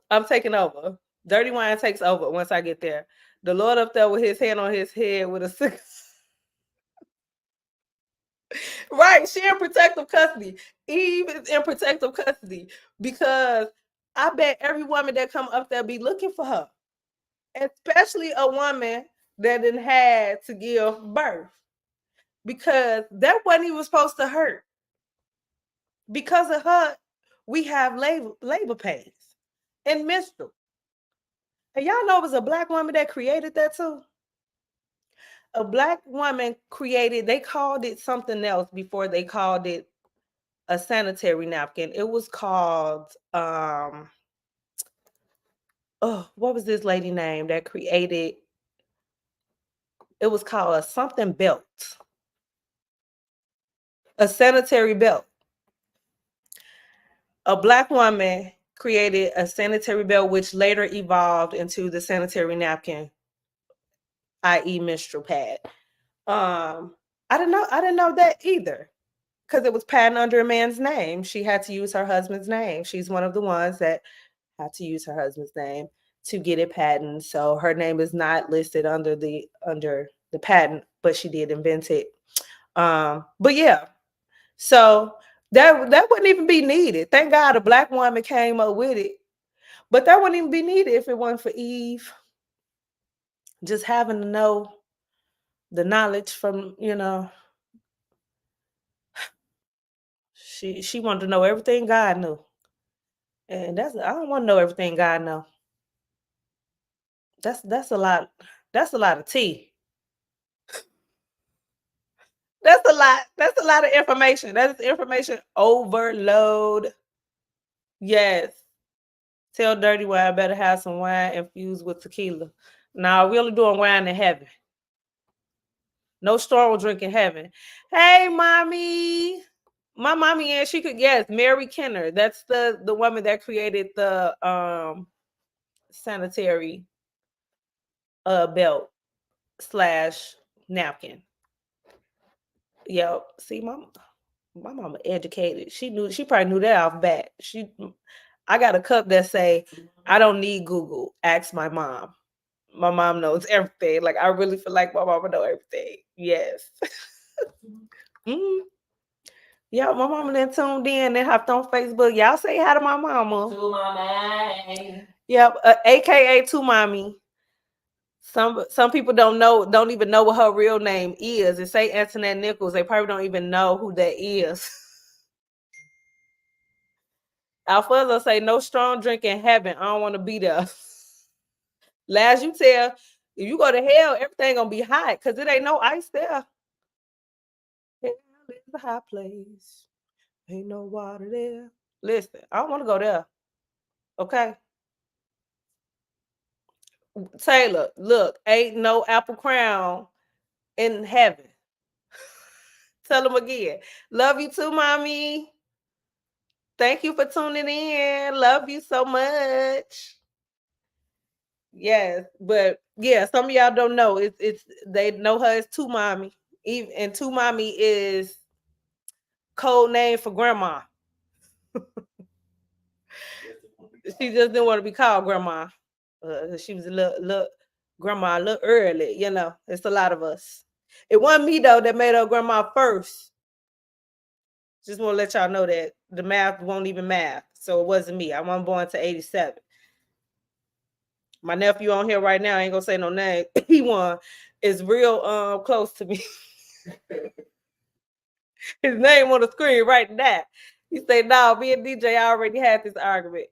[SPEAKER 1] I'm taking over. Dirty wine takes over once I get there. The Lord up there with his hand on his head with a six. Right, she in protective custody. Eve is in protective custody because I bet every woman that come up there be looking for her, especially a woman that didn't had to give birth, because that wasn't even supposed to hurt. Because of her, we have labor pains and menstrual. And y'all know it was a black woman that created that too. a black woman created, they called it something else before they called it a sanitary napkin. It was called oh, what was this lady name that created, it was called a something belt. A sanitary belt. A black woman created a sanitary belt which later evolved into the sanitary napkin, i.e. menstrual pad. I didn't know that either. Because it was patented under a man's name. She had to use her husband's name. She's one of the ones that had to use her husband's name to get it patented. So her name is not listed under the patent, but she did invent it. But yeah, so that wouldn't even be needed. Thank God a black woman came up with it. But that wouldn't even be needed if it wasn't for Eve just having to know the knowledge from, she wanted to know everything God knew. And I don't want to know everything God know. That's a lot. That's a lot of tea. That's a lot. That's a lot of information. That is information overload. Yes. Tell Dirty Wine I better have some wine infused with tequila. Now we only doing wine in heaven. No strong drink in heaven. Hey, mommy. My mommy, and she could guess. Mary Kenner. That's the woman that created the sanitary belt slash napkin. Yep. See, my mama educated. She probably knew that off bat. I got a cup that say, I don't need Google. Ask my mom. My mom knows everything. Like I really feel like my mama know everything. Yes. Mm. Yeah, my mama then tuned in and hopped on Facebook. Y'all say hi to my mama.
[SPEAKER 2] To mommy.
[SPEAKER 1] Yep, AKA to mommy. Some people don't even know what her real name is. It say Antoinette Nichols. They probably don't even know who that is. Alfonso say no strong drink in heaven. I don't want to be there. Last you tell, if you go to hell, everything gonna be hot because it ain't no ice there. Hell is a hot place. Ain't no water there. Listen, I don't want to go there. Okay. Taylor, look, ain't no apple crown in heaven. Tell them again. Love you too, mommy. Thank you for tuning in. Love you so much. Yes, but yeah, some of y'all don't know. It's they know her as Two Mommy. Even and Two Mommy is code name for grandma. She just didn't want to be called grandma. She was a little grandma a little early, It's a lot of us. It wasn't me though that made her grandma first. Just want to let y'all know that the math won't even math. So it wasn't me. I wasn't born to 87. My nephew on here right now, I ain't gonna say no name. He is real close to me. His name on the screen right now. He said, "No, me and DJ already had this argument.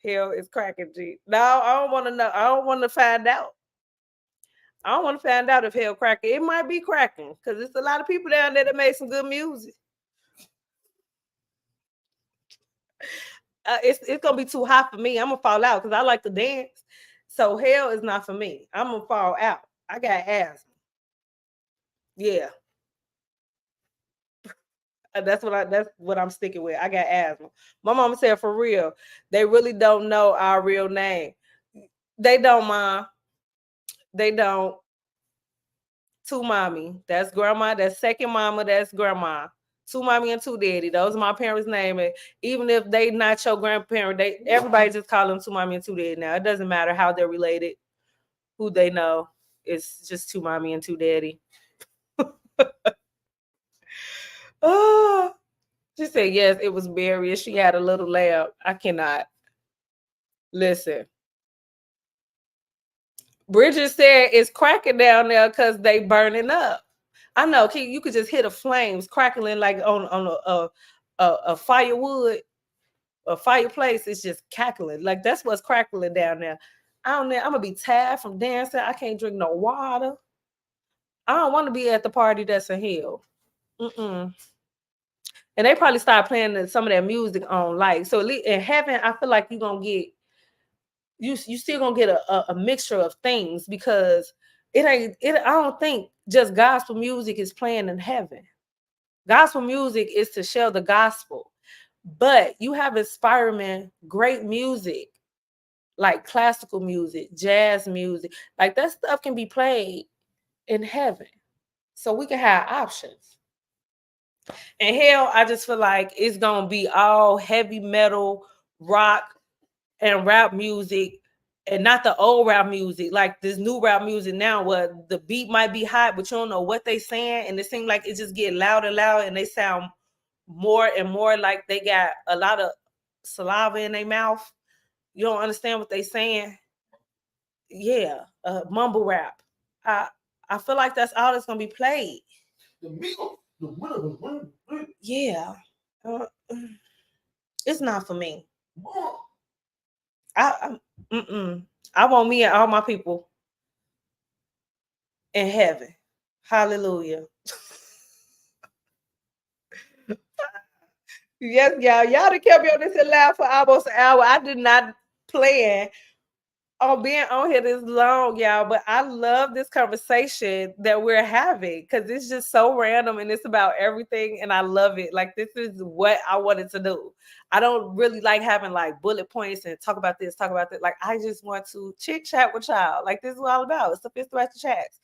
[SPEAKER 1] Hell is cracking, G. No, I don't want to know. I don't want to find out. I don't want to find out if hell cracking. It might be cracking because there's a lot of people down there that made some good music. It's gonna be too hot for me. I'm gonna fall out because I like to dance. So hell is not for me. I'm gonna fall out. I got asthma. Yeah, that's what I'm sticking with. I got asthma. My mama said for real, they really don't know our real name. They don't, Mom. They don't. Two mommy. That's grandma. That's second mama. That's grandma. Two mommy and two daddy. Those are my parents' name. And even if they not your grandparent, everybody just call them two mommy and two daddy now. It doesn't matter how they're related, who they know. It's just two mommy and two daddy. Oh, she said yes, it was Mary. She had a little lamb. I cannot listen. Bridget said it's cracking down there because they burning up. I know. You could just hear the flames crackling like on a firewood, a fireplace. It's just cackling. Like that's what's crackling down there. I don't know. I'm gonna be tired from dancing. I can't drink no water. I don't want to be at the party that's in hell. Mm-mm. And they probably start playing some of that music on like so. At least in heaven, I feel like you're gonna get you still gonna get a mixture of things because it ain't it. I don't think just gospel music is playing in heaven. Gospel music is to share the gospel, but you have inspiring great music like classical music, jazz music, like that stuff can be played in heaven. So we can have options. And hell, I just feel like it's gonna be all heavy metal, rock, and rap music, and not the old rap music, like this new rap music now, where the beat might be hot, but you don't know what they saying, and it seems like it just get loud and loud, and they sound more and more like they got a lot of saliva in their mouth. You don't understand what they saying. Yeah, mumble rap. I I feel like that's all that's gonna be played. Yeah, uh, it's not for me. Mm-mm. I want me and all my people in heaven. Hallelujah. Yes, y'all. Y'all done kept me on this live for almost an hour. I did not plan on being on here this long, y'all. But I love this conversation that we're having because it's just so random and it's about everything, and I love it. Like this is what I wanted to do. I don't really like having like bullet points and talk about this, talk about that. Like I just want to chit chat with y'all. Like this is what all about. It's the Fist about the chats.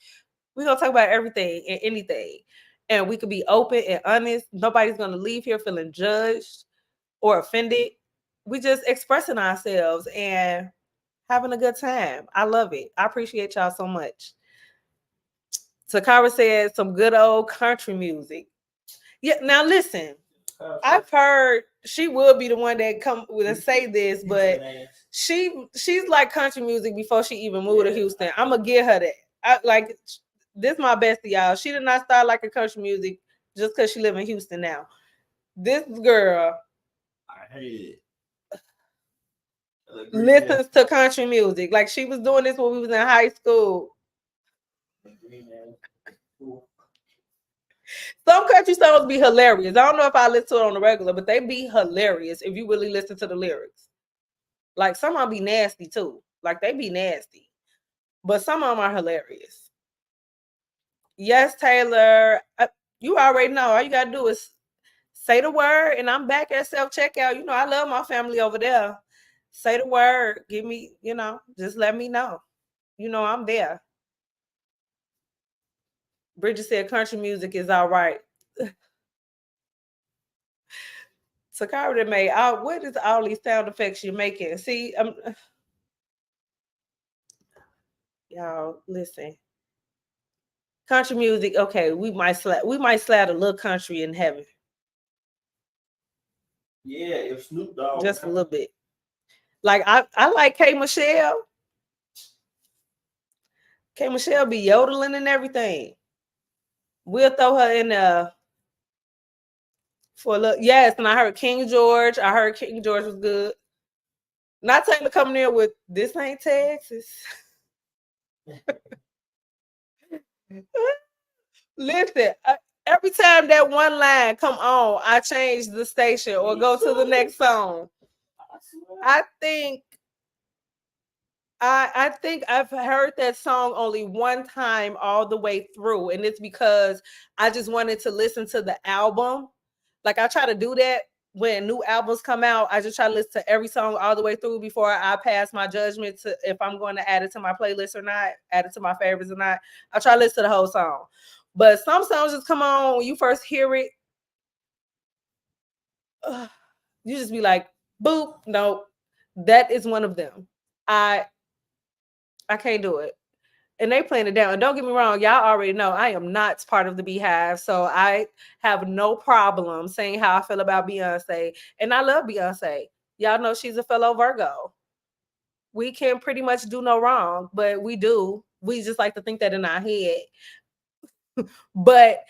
[SPEAKER 1] We're gonna talk about everything and anything. And we could be open and honest. Nobody's gonna leave here feeling judged or offended. We just expressing ourselves and having a good time. I love it. I appreciate y'all so much. Takara said some good old country music. Yeah, now listen, I've heard she would be the one that come with and say this, but she's like country music before she even moved to Houston. I'm gonna give her that. I like this my bestie, y'all. She did not start like a country music just because she live in Houston now. This girl listens to country music. Like she was doing this when we was in high school. Some country songs be hilarious. I don't know if I listen to it on the regular, but they be hilarious if you really listen to the lyrics. Like some of them be nasty too. Like they be nasty. But some of them are hilarious. Yes, Taylor. You already know. All you gotta do is say the word, and I'm back at self checkout. You know, I love my family over there. Say the word. Give me, just let me know. You know, I'm there. Bridget said country music is all right. Sakara made out. What is all these sound effects you're making? See, y'all listen. Country music, okay. We might slap a little country in heaven. Yeah, if Snoop Dogg just a little bit. Like I like K Michelle. K Michelle be yodeling and everything. We'll throw her in there for a look. Yes, and I heard King George. I heard King George was good. Not Taylor coming in with this ain't Texas. Listen, every time that one line come on, I change the station or go to the next song. I think I think I've heard that song only one time all the way through, and it's because I just wanted to listen to the album. Like I try to do that when new albums come out. I just try to listen to every song all the way through before I pass my judgment to if I'm going to add it to my playlist or not, add it to my favorites or not. I try to listen to the whole song. But some songs just come on when you first hear it. You just be like, boop, nope. That is one of them. I I can't do it. And they playing it down. And don't get me wrong, y'all already know I am not part of the Beehive, so I have no problem saying how I feel about Beyonce, and I love Beyonce. Y'all know she's a fellow Virgo. We can pretty much do no wrong, but we do. We just like to think that in our head. But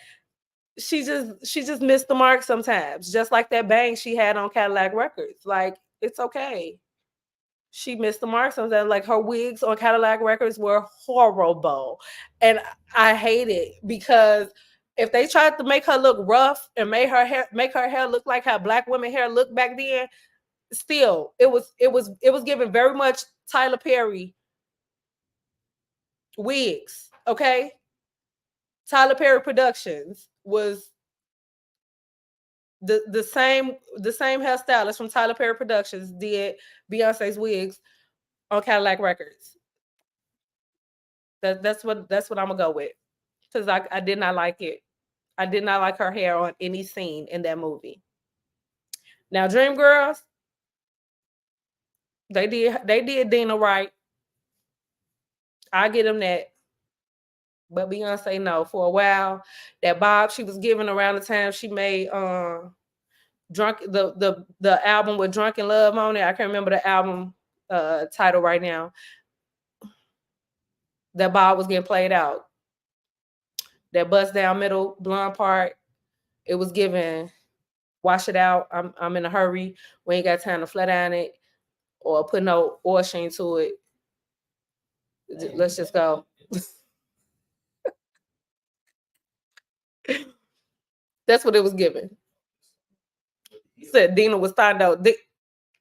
[SPEAKER 1] she just missed the mark sometimes, just like that bang she had on Cadillac Records. Like it's okay. She missed the marks on that. Like her wigs on Cadillac Records were horrible, and I hate it because if they tried to make her look rough and make her hair look like how black women hair looked back then, still it was given very much Tyler Perry wigs. Okay, Tyler Perry Productions was the same hairstylist from Tyler Perry Productions did Beyonce's wigs on Cadillac Records. That's what I'm gonna go with because I did not like it. I did not like her hair on any scene in that movie. Now, Dreamgirls, they did Dina right. I get them that, but Beyonce no. For a while, that bob she was giving around the time she made drunk the album with Drunken Love on it. I can't remember the album title right now. That bob was getting played out. That bust down middle blonde part, it was given wash it out. I'm in a hurry. We ain't got time to flat iron it or put no oil sheen to it. Let's just go. That's what it was given. Said Dina was starting out.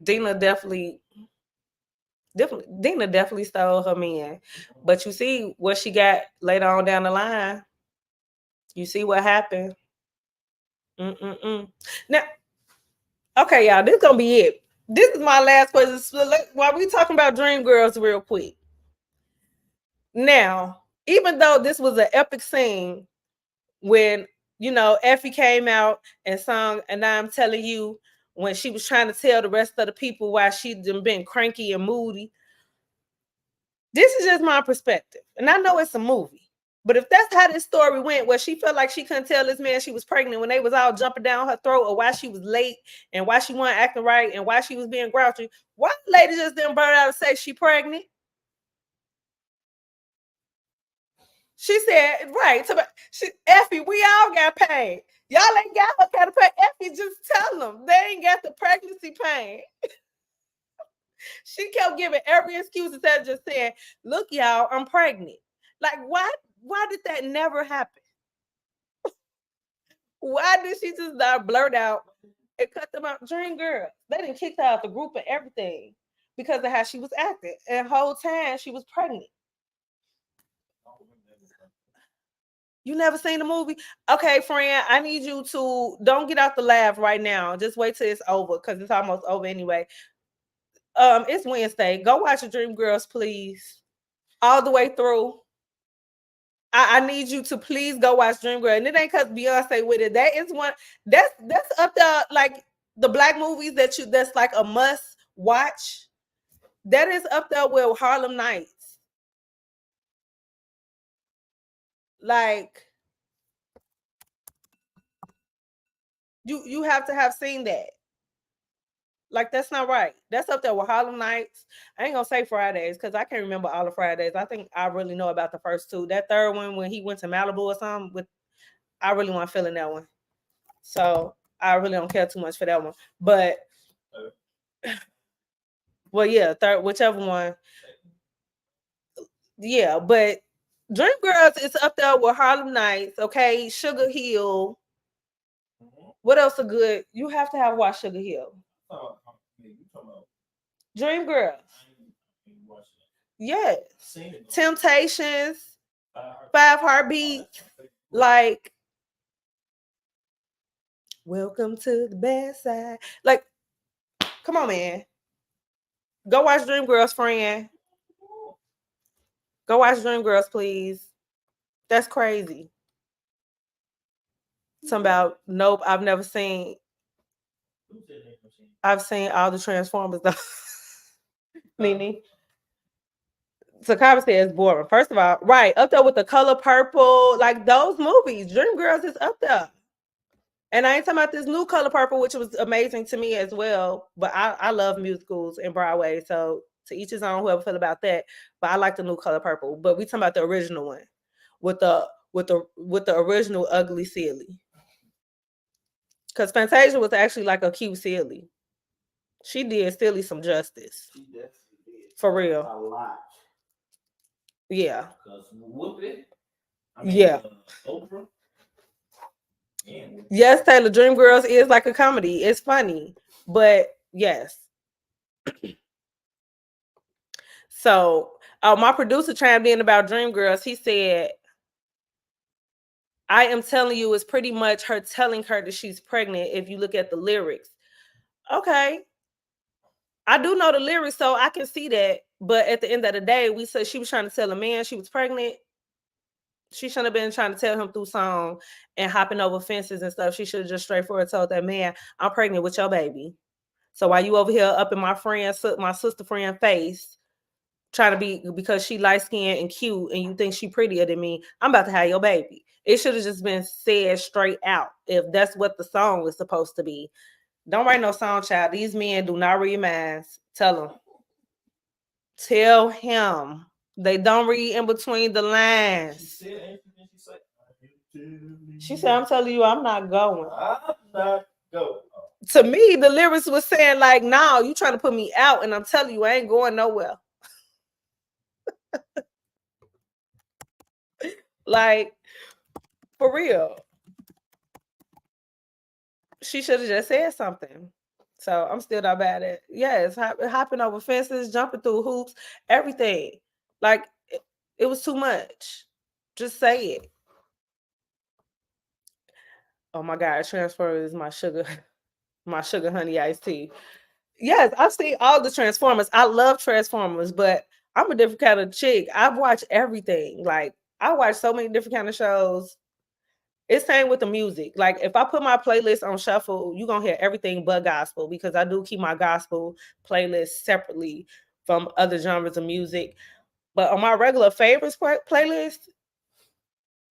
[SPEAKER 1] Dina definitely stole her man. But you see what she got later on down the line. You see what happened. Mm-mm-mm. Now, okay, y'all, this gonna be it. This is my last question. So while we talking about Dream Girls real quick. Now, even though this was an epic scene when Effie came out and sung, and I'm telling you, when she was trying to tell the rest of the people why she'd been cranky and moody. This is just my perspective, and I know it's a movie. But if that's how this story went, where she felt like she couldn't tell this man she was pregnant when they was all jumping down her throat, or why she was late and why she wasn't acting right and why she was being grouchy, why the lady just didn't burn out and say she pregnant? She said, right, Effie, we all got pain. Y'all ain't got her kind of pain. Effie, just tell them they ain't got the pregnancy pain. She kept giving every excuse instead of just saying, look, y'all, I'm pregnant. Like, why did that never happen? Why did she just not blurt out and cut them out? Dream Girl. They didn't kick her out the group and everything because of how she was acting. And the whole time she was pregnant. You never seen the movie? Okay, friend, I need you to don't get out the laugh right now. Just wait till it's over because it's almost over anyway. It's Wednesday. Go watch the Dream Girls, please. All the way through. I need you to please go watch Dream Girl. And it ain't because Beyonce with it. That is one that's up there like the black movies that's like a must watch. That is up there with Harlem Nights. Like you have to have seen that. Like that's not right. That's up there with Harlem Nights. I ain't gonna say Fridays because I can't remember all the Fridays. I think I really know about the first two. That third one when he went to Malibu or something with I really want to feel in that one. So I really don't care too much for that one. But well, yeah, third, whichever one. Yeah, but Dream Girls is up there with Harlem Nights, okay? Sugar Hill. What else are good? You have to have watched Sugar Hill. Dream Girls. Yes. Temptations. Five Heartbeats. Like, welcome to the best side. Like, come on, man. Go watch Dream Girls, friend. Go watch Dream Girls, please. That's crazy. Something about nope. I've never seen. I've seen all the Transformers though. Nene. Sakaba says boring. First of all, right up there with The Color Purple, like those movies. Dream Girls is up there. And I ain't talking about this new Color Purple, which was amazing to me as well. But I love musicals and Broadway, so to each his own. Whoever feel about that, but I like the new Color Purple. But we talking about the original one with the original Ugly Silly. Because Fantasia was actually like a cute Silly. She did Silly some justice. For real.
[SPEAKER 3] A lot.
[SPEAKER 1] Yeah.
[SPEAKER 3] Because Whoopi,
[SPEAKER 1] Yeah.
[SPEAKER 3] Oprah.
[SPEAKER 1] Yes, Taylor, Dreamgirls is like a comedy. It's funny. But yes. So my producer chimed in about Dreamgirls. He said, I am telling you, it's pretty much her telling her that she's pregnant if you look at the lyrics. Okay. I do know the lyrics, so I can see that. But at the end of the day, we said she was trying to tell a man she was pregnant. She shouldn't have been trying to tell him through song and hopping over fences and stuff. She should have just straightforward told that man, I'm pregnant with your baby. So while you over here up in my sister friend face, trying to be, because she light skinned and cute and you think she prettier than me, I'm about to have your baby. It should have just been said straight out if that's what the song was supposed to be. Don't write no song, child. These men do not read minds. Tell him. They don't read in between the lines. She said, I'm telling you, I'm not going.
[SPEAKER 3] I'm not going.
[SPEAKER 1] To me, the lyrics was saying like, no, you trying to put me out, and I'm telling you, I ain't going nowhere. Like, for real. She should have just said something. So I'm still not bad at, yes, hopping over fences, jumping through hoops, everything. Like, it was too much. Just say it. Oh my God, Transformers is my sugar honey iced tea. Yes, I've seen all the Transformers. I love Transformers, but I'm a different kind of chick. I've watched everything. Like, I watch so many different kind of shows. It's same with the music. Like, if I put my playlist on shuffle, you're gonna hear everything but gospel, because I do keep my gospel playlist separately from other genres of music. But on my regular favorites playlist,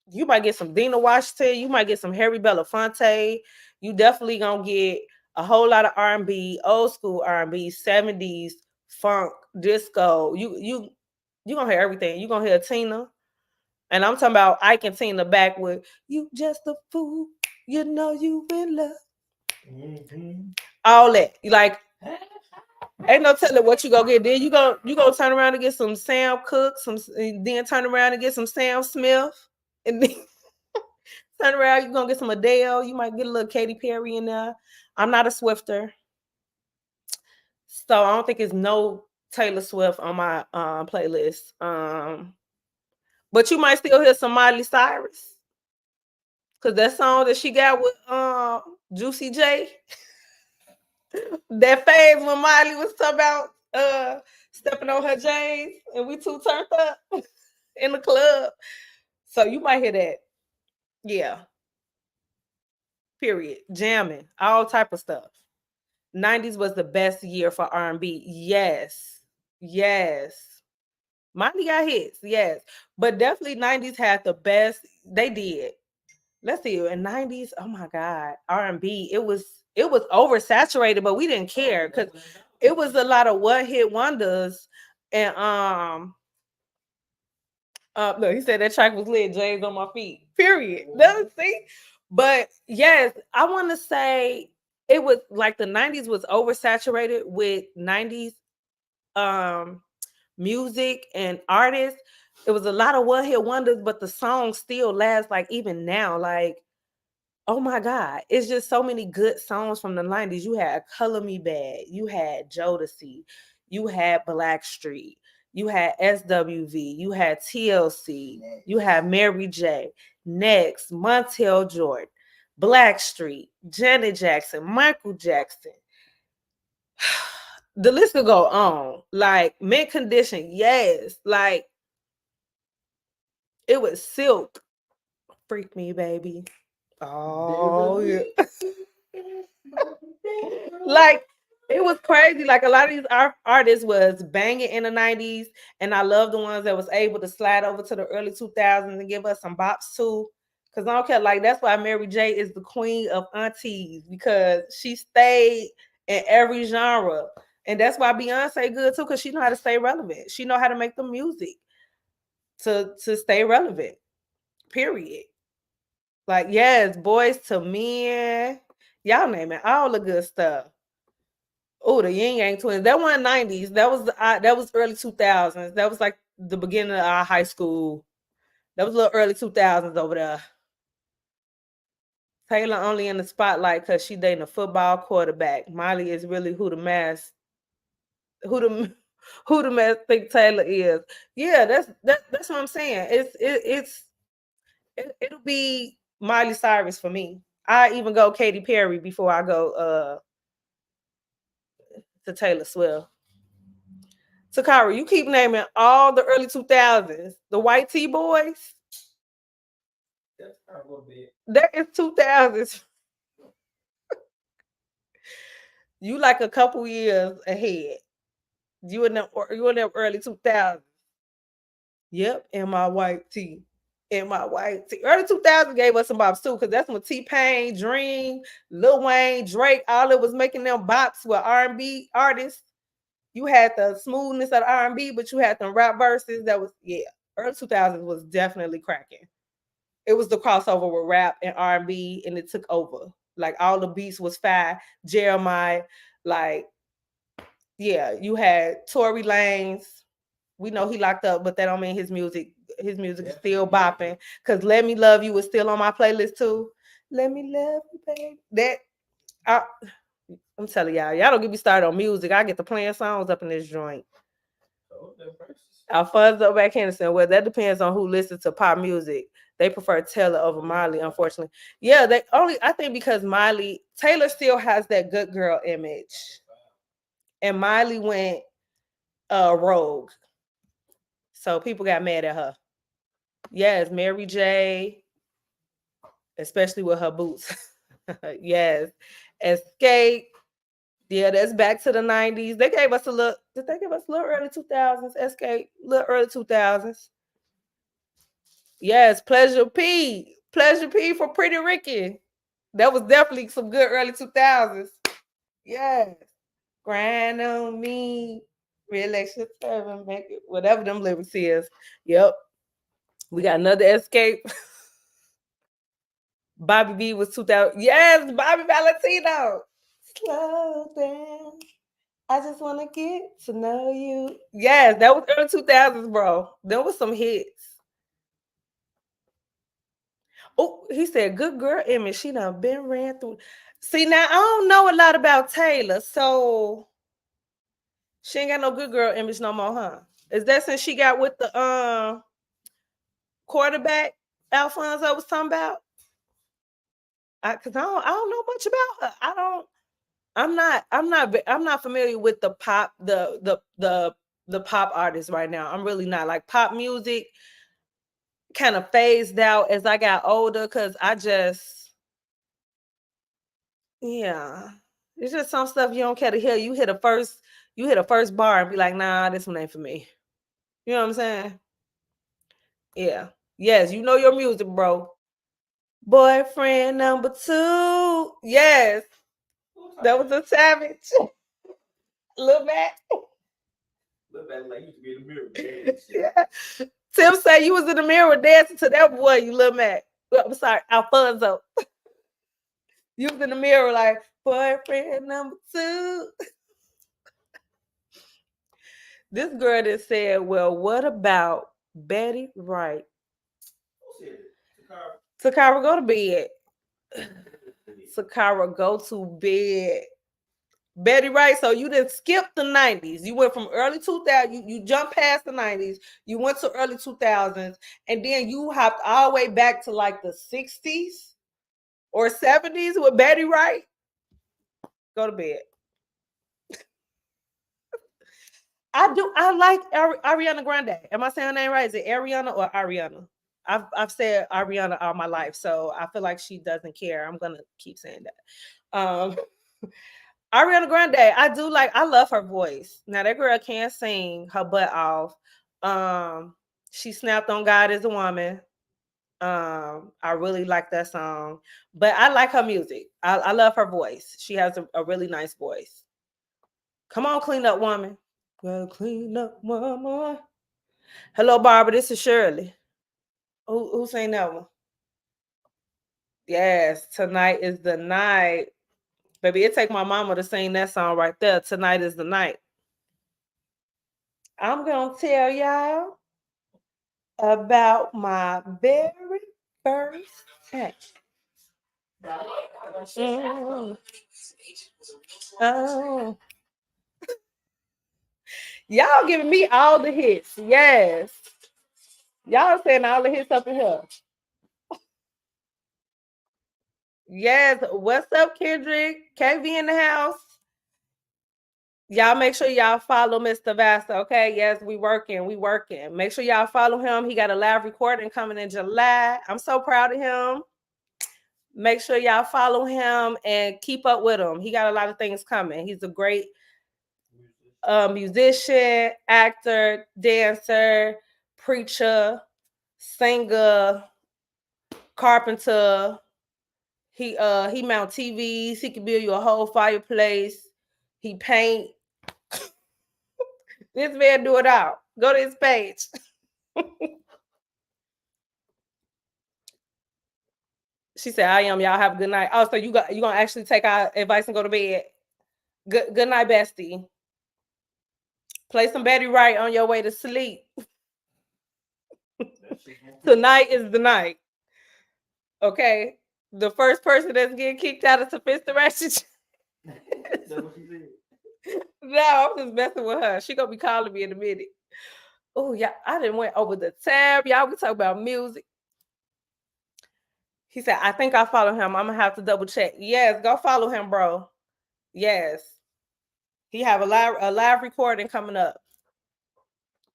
[SPEAKER 1] you might get some Dina Washington, you might get some Harry Belafonte. You definitely gonna get a whole lot of R&B, old school R&B, 70s, funk, disco. You gonna hear everything. You gonna hear Tina. And I'm talking about Ike and Tina back with "You Just a Fool, You Know You in Love." Mm-hmm. All that. Like, ain't no telling what you gonna get. Then you gonna turn around and get some Sam Cooke, then turn around and get some Sam Smith, and then turn around, you're gonna get some Adele. You might get a little Katy Perry in there. I'm not a Swifter, so I don't think it's no Taylor Swift on my playlist. But you might still hear some Miley Cyrus, because that song that she got with Juicy J, that phase when Miley was talking about stepping on her J's and we two turned up in the club. So you might hear that. Yeah. Period. Jamming, all type of stuff. 90s was the best year for R&B. Yes. Miley got hits, yes. But definitely 90s had the best. They did. Let's see. In 90s, oh my God, R&B, it was oversaturated, but we didn't care because it was a lot of one hit wonders. And no, he said that track was lit, James on my feet. Period. Doesn't see? But yes, I want to say it was like the 90s was oversaturated with 90s music and artists. It was a lot of one hit wonders, but the songs still last, like, even now. Like, oh my God, it's just so many good songs from the 90s. You had Color Me Bad, you had Jodeci, you had Blackstreet, you had SWV, you had TLC, you had Mary J, Next, Montel Jordan, Blackstreet, Janet Jackson, Michael Jackson. The list could go on. Like, Mint Condition, yes. Like, it was Silk, Freak Me Baby. Oh yeah. Like, it was crazy. Like, a lot of these artists was banging in the 90s, and I love the ones that was able to slide over to the early 2000s and give us some bops too. Because I don't care. Like, that's why Mary J is the queen of aunties, because she stayed in every genre. And that's why Beyonce good too, because she know how to stay relevant. She know how to make the music to stay relevant. Period. Like, yes, Boys to Men. Y'all name it. All the good stuff. Oh, the Yin Yang Twins. That wasn't 90s. That was early 2000s. That was like the beginning of our high school. That was a little early 2000s over there. Taylor only in the spotlight because she dating a football quarterback. Miley is really who the who the man think Taylor is. Yeah, that's what I'm saying. It'll be Miley Cyrus for me. I even go Katy Perry before I go to Taylor Swift. Takara, you keep naming all the early 2000s. The White T Boys.
[SPEAKER 3] That's how I'm gonna be.
[SPEAKER 1] That is 2000s. You like a couple years ahead. You in the early 2000s. Yep, and my white tee. And my white tee. Early 2000s gave us some bops too, because that's when T-Pain, Dream, Lil Wayne, Drake, all it was making them bops with R&B artists. You had the smoothness of the R&B, but you had them rap verses. That was, yeah. Early 2000s was definitely cracking. It was the crossover with rap and R&B, and it took over. Like all the beats was fire. Jeremiah, like, yeah, you had Tory Lanez. We know he locked up, but that don't mean his music is still bopping. Cause Let Me Love You is still on my playlist too. Let me love you, baby. I'm telling y'all don't get me started on music. I get to playing songs up in this joint. Alfonso Mack Henderson. Well, that depends on who listens to pop music. They prefer Taylor over Miley, unfortunately. Yeah, I think because Taylor still has that good girl image. And Miley went rogue. So people got mad at her. Yes, Mary J, especially with her boots. Yes. Escape. Yeah, that's back to the 90s. They gave us a little, did they give us a little early 2000s? Escape, little early 2000s. Yes, Pleasure P. Pleasure P for Pretty Ricky. That was definitely some good early 2000s. Yes. Grind on me. Relationship and make it. Whatever them lyrics is. Yep. We got another Escape. Bobby B was 2000. Yes, Bobby Valentino. Slow down. I just want to get to know you. Yes, that was early 2000s, bro. There was some hits. Oh, he said, good girl image. She done been ran through. See, now I don't know a lot about Taylor, so she ain't got no good girl image no more, huh? Is that since she got with the quarterback Alfonso was talking about? Cause I don't know much about her. I'm not familiar with the pop the pop artists right now. I'm really not. Like pop music kind of phased out as I got older because yeah. It's just some stuff you don't care to hear. You hit a first bar and be like, nah, this one ain't for me. You know what I'm saying? Yeah. Yes, you know your music, bro. Boyfriend number 2. Yes. That was a savage. Lil Mac.
[SPEAKER 3] Look back like you used to be in the mirror.
[SPEAKER 1] Yeah. Tim said you was in the mirror dancing to that boy, you Lil Mac. I'm sorry, Alfonso. You was in the mirror like, boyfriend number 2. This girl that said, well, what about Betty Wright? Takara, go to bed. Takara, go to bed. Betty Wright, so you didn't skip the 90s. You went from early 2000s, you jumped past the 90s, you went to early 2000s, and then you hopped all the way back to like the 60s or 70s with Betty Wright. Go to bed. I like Ariana Grande. Am I saying her name right? Is it Ariana or Ariana? I've said Ariana all my life, so I feel like she doesn't care. I'm gonna keep saying that. Ariana Grande, I love her voice. Now that girl can't sing her butt off. She snapped on God as a woman. I really like that song, but I like her music. I love her voice. She has a really nice voice. Come on, clean up woman. Well, clean up woman. Hello, Barbara. This is Shirley. Who saying that one? Yes, tonight is the night. Baby, it take my mama to sing that song right there. Tonight is the night. I'm gonna tell y'all about my very first text. Mm. Oh. Y'all giving me all the hits. Yes. Y'all saying all the hits up in here. Yes. What's up, Kendrick? KV in the house. Y'all make sure y'all follow Mr. Vasa, okay? Yes, we working. Make sure y'all follow him. He got a live recording coming in July. I'm so proud of him. Make sure y'all follow him and keep up with him. He got a lot of things coming. He's a great musician, actor, dancer, preacher, singer, carpenter. He mount TVs. He can build you a whole fireplace. He paint. This man do it all. Go to his page. She said, "I am. Y'all have a good night." Oh, so you gonna actually take our advice and go to bed? Good night, bestie. Play some Betty Wright on your way to sleep. Tonight is the night. Okay. The first person that's getting kicked out of sophistication. No, I'm just messing with her. She gonna be calling me in a minute. Oh, yeah, I didn't went over the tab. Y'all, we talk about music. He said, I think I follow him. I'm gonna have to double check. Yes, go follow him, bro. Yes. He have a live recording coming up.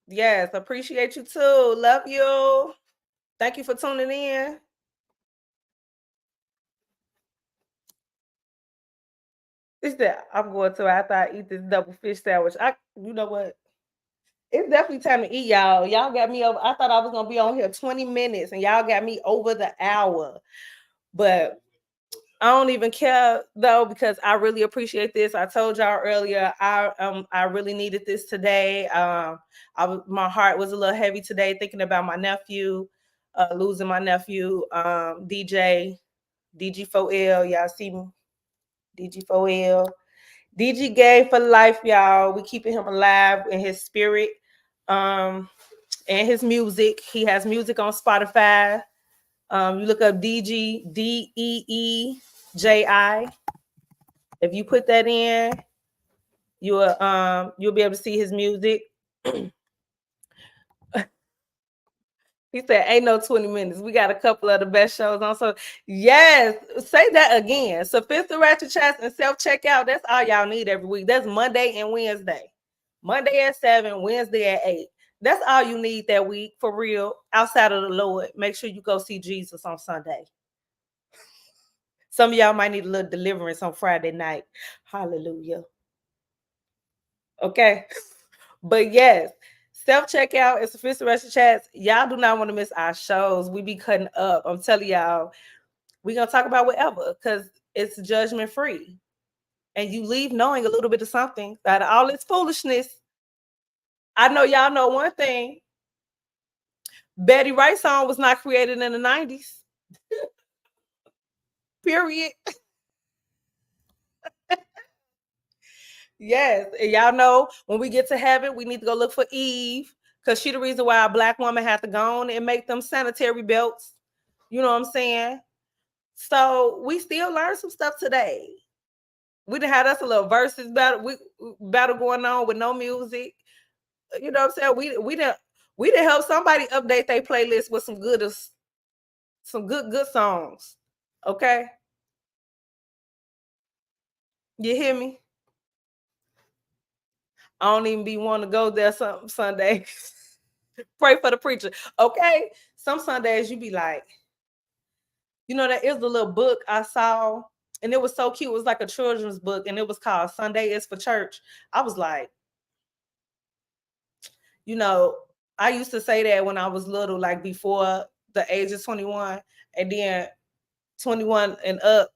[SPEAKER 1] Yes, appreciate you too. Love you. Thank you for tuning in. It's that I'm going to after I eat this double fish sandwich. You know what? It's definitely time to eat, y'all. Y'all got me over. I thought I was gonna be on here 20 minutes, and y'all got me over the hour. But I don't even care though, because I really appreciate this. I told y'all earlier, I really needed this today. My heart was a little heavy today thinking about my nephew, losing my nephew, DG4L. Y'all see me, DG4L. DG gay for life, y'all. We keeping him alive in his spirit, and his music. He has music on Spotify. You look up DG DEEJI. If you put that in, you'll be able to see his music. He said, "Ain't no 20 minutes. We got a couple of the best shows on." So, yes, say that again. Sophisticated chats and self checkout. That's all y'all need every week. That's Monday and Wednesday. Monday at 7, Wednesday at 8. That's all you need that week for real. Outside of the Lord, make sure you go see Jesus on Sunday. Some of y'all might need a little deliverance on Friday night. Hallelujah. Okay. But yes, self-checkout and sophisticated chats. Y'all do not want to miss our shows. We be cutting up. I'm telling y'all, we're gonna talk about whatever because it's judgment free. And you leave knowing a little bit of something out of all this foolishness. I know y'all know one thing. Betty Wright song was not created in the 90s. Period. Yes. And y'all know when we get to heaven, we need to go look for Eve. Because she the reason why a black woman had to go on and make them sanitary belts. You know what I'm saying? So we still learn some stuff today. We done had us a little versus battle going on with no music. You know what I'm saying? We didn't help somebody update their playlist with some good songs. Okay. You hear me? I don't even be want to go there some Sundays. Pray for the preacher. Okay. Some Sundays you be like, that is the little book I saw, and it was so cute. It was like a children's book, and it was called Sunday is for Church. I was like, I used to say that when I was little, like before the age of 21, and then 21 and up.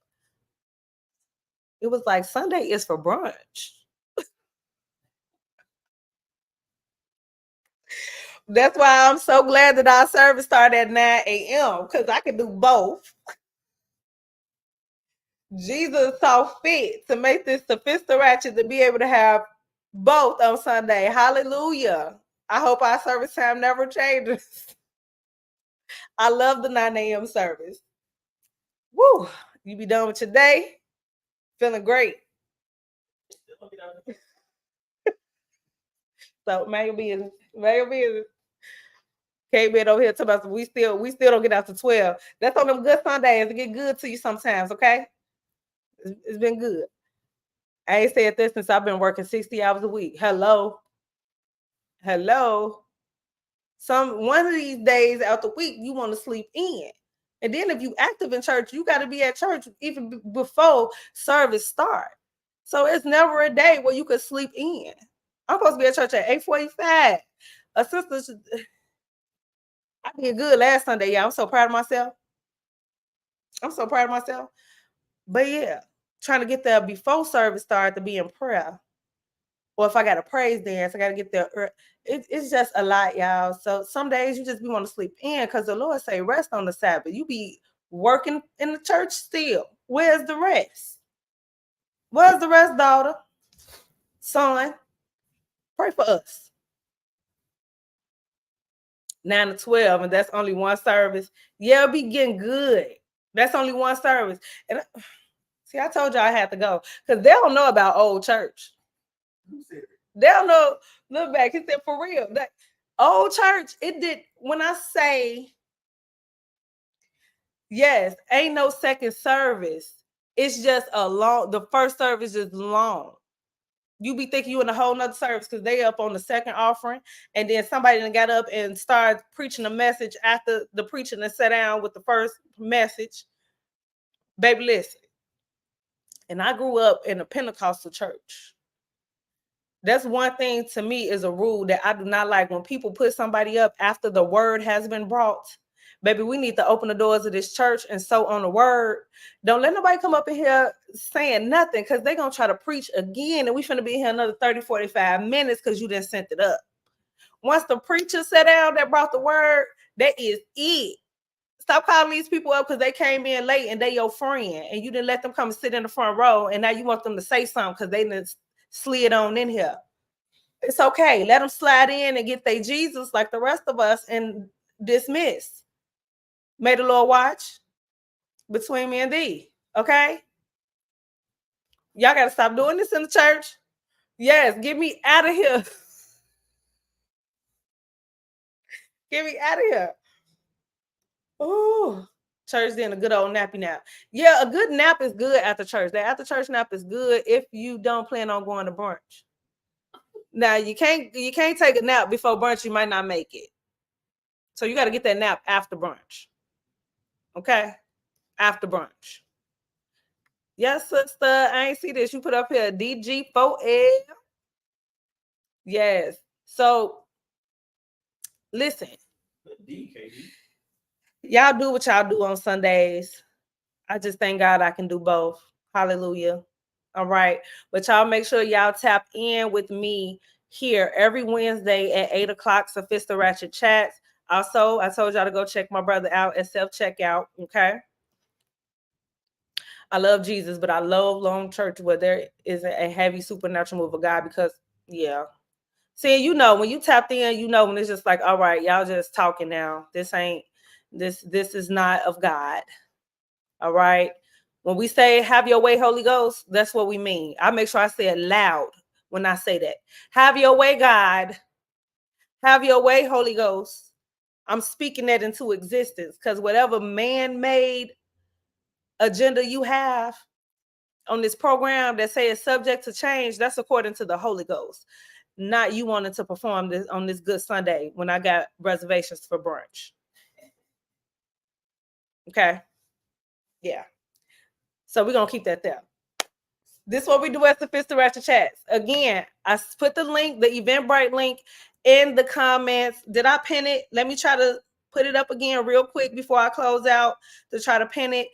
[SPEAKER 1] It was like Sunday is for brunch. That's why I'm so glad that our service started at 9 a.m. because I can do both. Jesus saw fit to make this sophisticated to be able to have both on Sunday. Hallelujah. I hope our service time never changes. I love the 9 a.m. service. Woo! You be done with your day, feeling great. So man your business. Man your business. Came in over here talking about we still don't get out to 12. That's on them good Sundays. It get good to you sometimes, okay? It's been good. I ain't said this since I've been working 60 hours a week. Hello. One of these days out the week, you want to sleep in. And then if you active in church, you got to be at church even before service start. So it's never a day where you could sleep in. I'm supposed to be at church at 8:45. A sister, I did good last Sunday, y'all. I'm so proud of myself. But yeah, trying to get there before service start to be in prayer. Or if I got a praise dance, I got to get there. It's just a lot, y'all. So some days you just be want to sleep in because the Lord say rest on the Sabbath. You be working in the church still. Where's the rest? Where's the rest, daughter? Son, pray for us. 9 to 12, and that's only one service. Yeah, be getting good. That's only one service. And see, I told y'all I had to go because they don't know about old church. They don't know. Look back. He said, for real. That old church, it did. When I say, yes, ain't no second service. It's just the first service is long. You be thinking you in a whole nother service because they up on the second offering. And then somebody done got up and started preaching a message after the preaching and sat down with the first message. Baby, listen. And I grew up in a Pentecostal church. That's one thing to me is a rule that I do not like when people put somebody up after the word has been brought. Baby, we need to open the doors of this church and so on the word. Don't let nobody come up in here saying nothing because they're going to try to preach again. And we finna be here another 30, 45 minutes because you didn't sent it up. Once the preacher sat down that brought the word, that is it. Stop calling these people up because they came in late and they your friend. And you didn't let them come and sit in the front row. And now you want them to say something because they didn't slid on in here. It's okay. Let them slide in and get their Jesus like the rest of us and dismiss. May the Lord watch between me and thee. Okay? Y'all got to stop doing this in the church. Yes, get me out of here. Get me out of here. Oh, church then a good old nappy nap. Yeah, a good nap is good after church. The after church nap is good if you don't plan on going to brunch. Now you can't take a nap before brunch. You might not make it. So you got to get that nap after brunch. Okay? After brunch. Yes, sister. I ain't see this. You put up here DG4L. Yes. So listen. Y'all do what y'all do on Sundays. I just thank God I can do both. Hallelujah. All right. But y'all make sure y'all tap in with me here every Wednesday at 8 o'clock. Sophista Ratchet Chats. Also, I told y'all to go check my brother out at self-checkout. Okay. I love Jesus, but I love long church where there is a heavy supernatural move of God because, yeah. See, you know, when you tapped in, you know, when it's just like, all right, y'all just talking now. This is not of God. All right. When we say have your way, Holy Ghost, that's what we mean. I make sure I say it loud when I say that. Have your way, God. Have your way, Holy Ghost. I'm speaking that into existence because whatever man-made agenda you have on this program that say it's subject to change, that's according to the Holy Ghost. Not you wanting to perform this on this good Sunday when I got reservations for brunch. Okay. Yeah. So we're going to keep that there. This is what we do at Sophista Ratchet Chats. Again, I put the link, the Eventbrite link in the comments. Did I pin it? Let me try to put it up again real quick before I close out to try to pin it.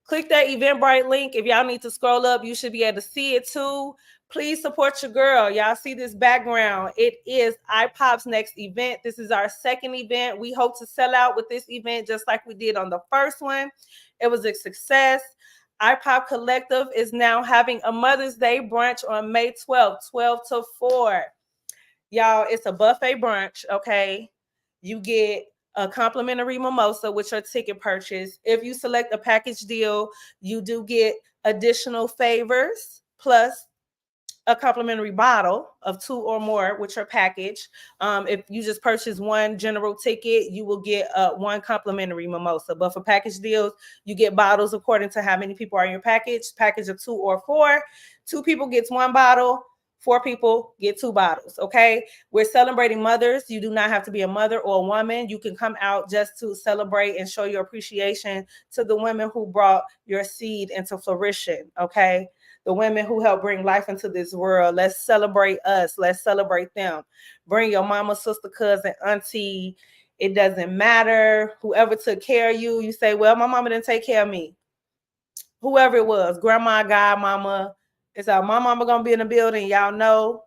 [SPEAKER 1] Click that Eventbrite link. If y'all need to scroll up, you should be able to see it too. Please support your girl. Y'all see this background. It is iPop's next event. This is our second event. We hope to sell out with this event just like we did on the first one. It was a success.
[SPEAKER 4] iPop Collective is now having a Mother's Day brunch on May 12th, 12 to 4. Y'all, it's a buffet brunch, okay? You get a complimentary mimosa with your ticket purchase. If you select a package deal, you do get additional favors plus a complimentary bottle of 2 or more with your package. If you just purchase one general ticket, you will get one complimentary mimosa. But for package deals, you get bottles according to how many people are in your package. Package of 2 or 4. 2 people gets 1 bottle. 4 people get 2 bottles. Okay. We're celebrating mothers. You do not have to be a mother or a woman. You can come out just to celebrate and show your appreciation to the women who brought your seed into fruition. Okay. The women who help bring life into this world. Let's celebrate us. Let's celebrate them. Bring your mama, sister, cousin, auntie. It doesn't matter. Whoever took care of you, you say, well, my mama didn't take care of me. Whoever it was, grandma, godmama. It's my mama gonna be in the building. Y'all know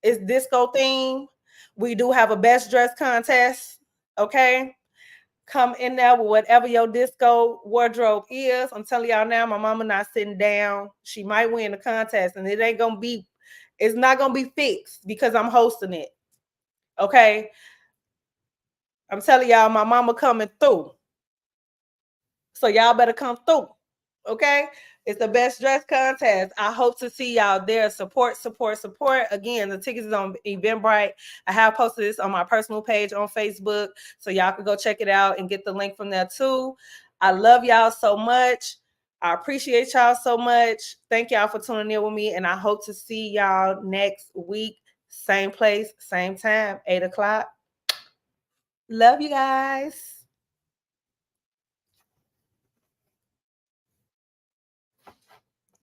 [SPEAKER 4] it's disco theme. We do have a best dress contest. Okay. Come in there with whatever your disco wardrobe is. I'm telling y'all now, my mama not sitting down. She might win the contest, and it's not gonna be fixed because I'm hosting it. Okay. I'm telling y'all, my mama coming through. So y'all better come through. Okay. It's the best dress contest. I hope to see y'all there. Support, support, support. Again, the tickets is on Eventbrite. I have posted this on my personal page on Facebook, so y'all can go check it out and get the link from there too. I love y'all so much. I appreciate y'all so much. Thank y'all for tuning in with me, and I hope to see y'all next week. Same place, same time, 8 o'clock. Love you guys.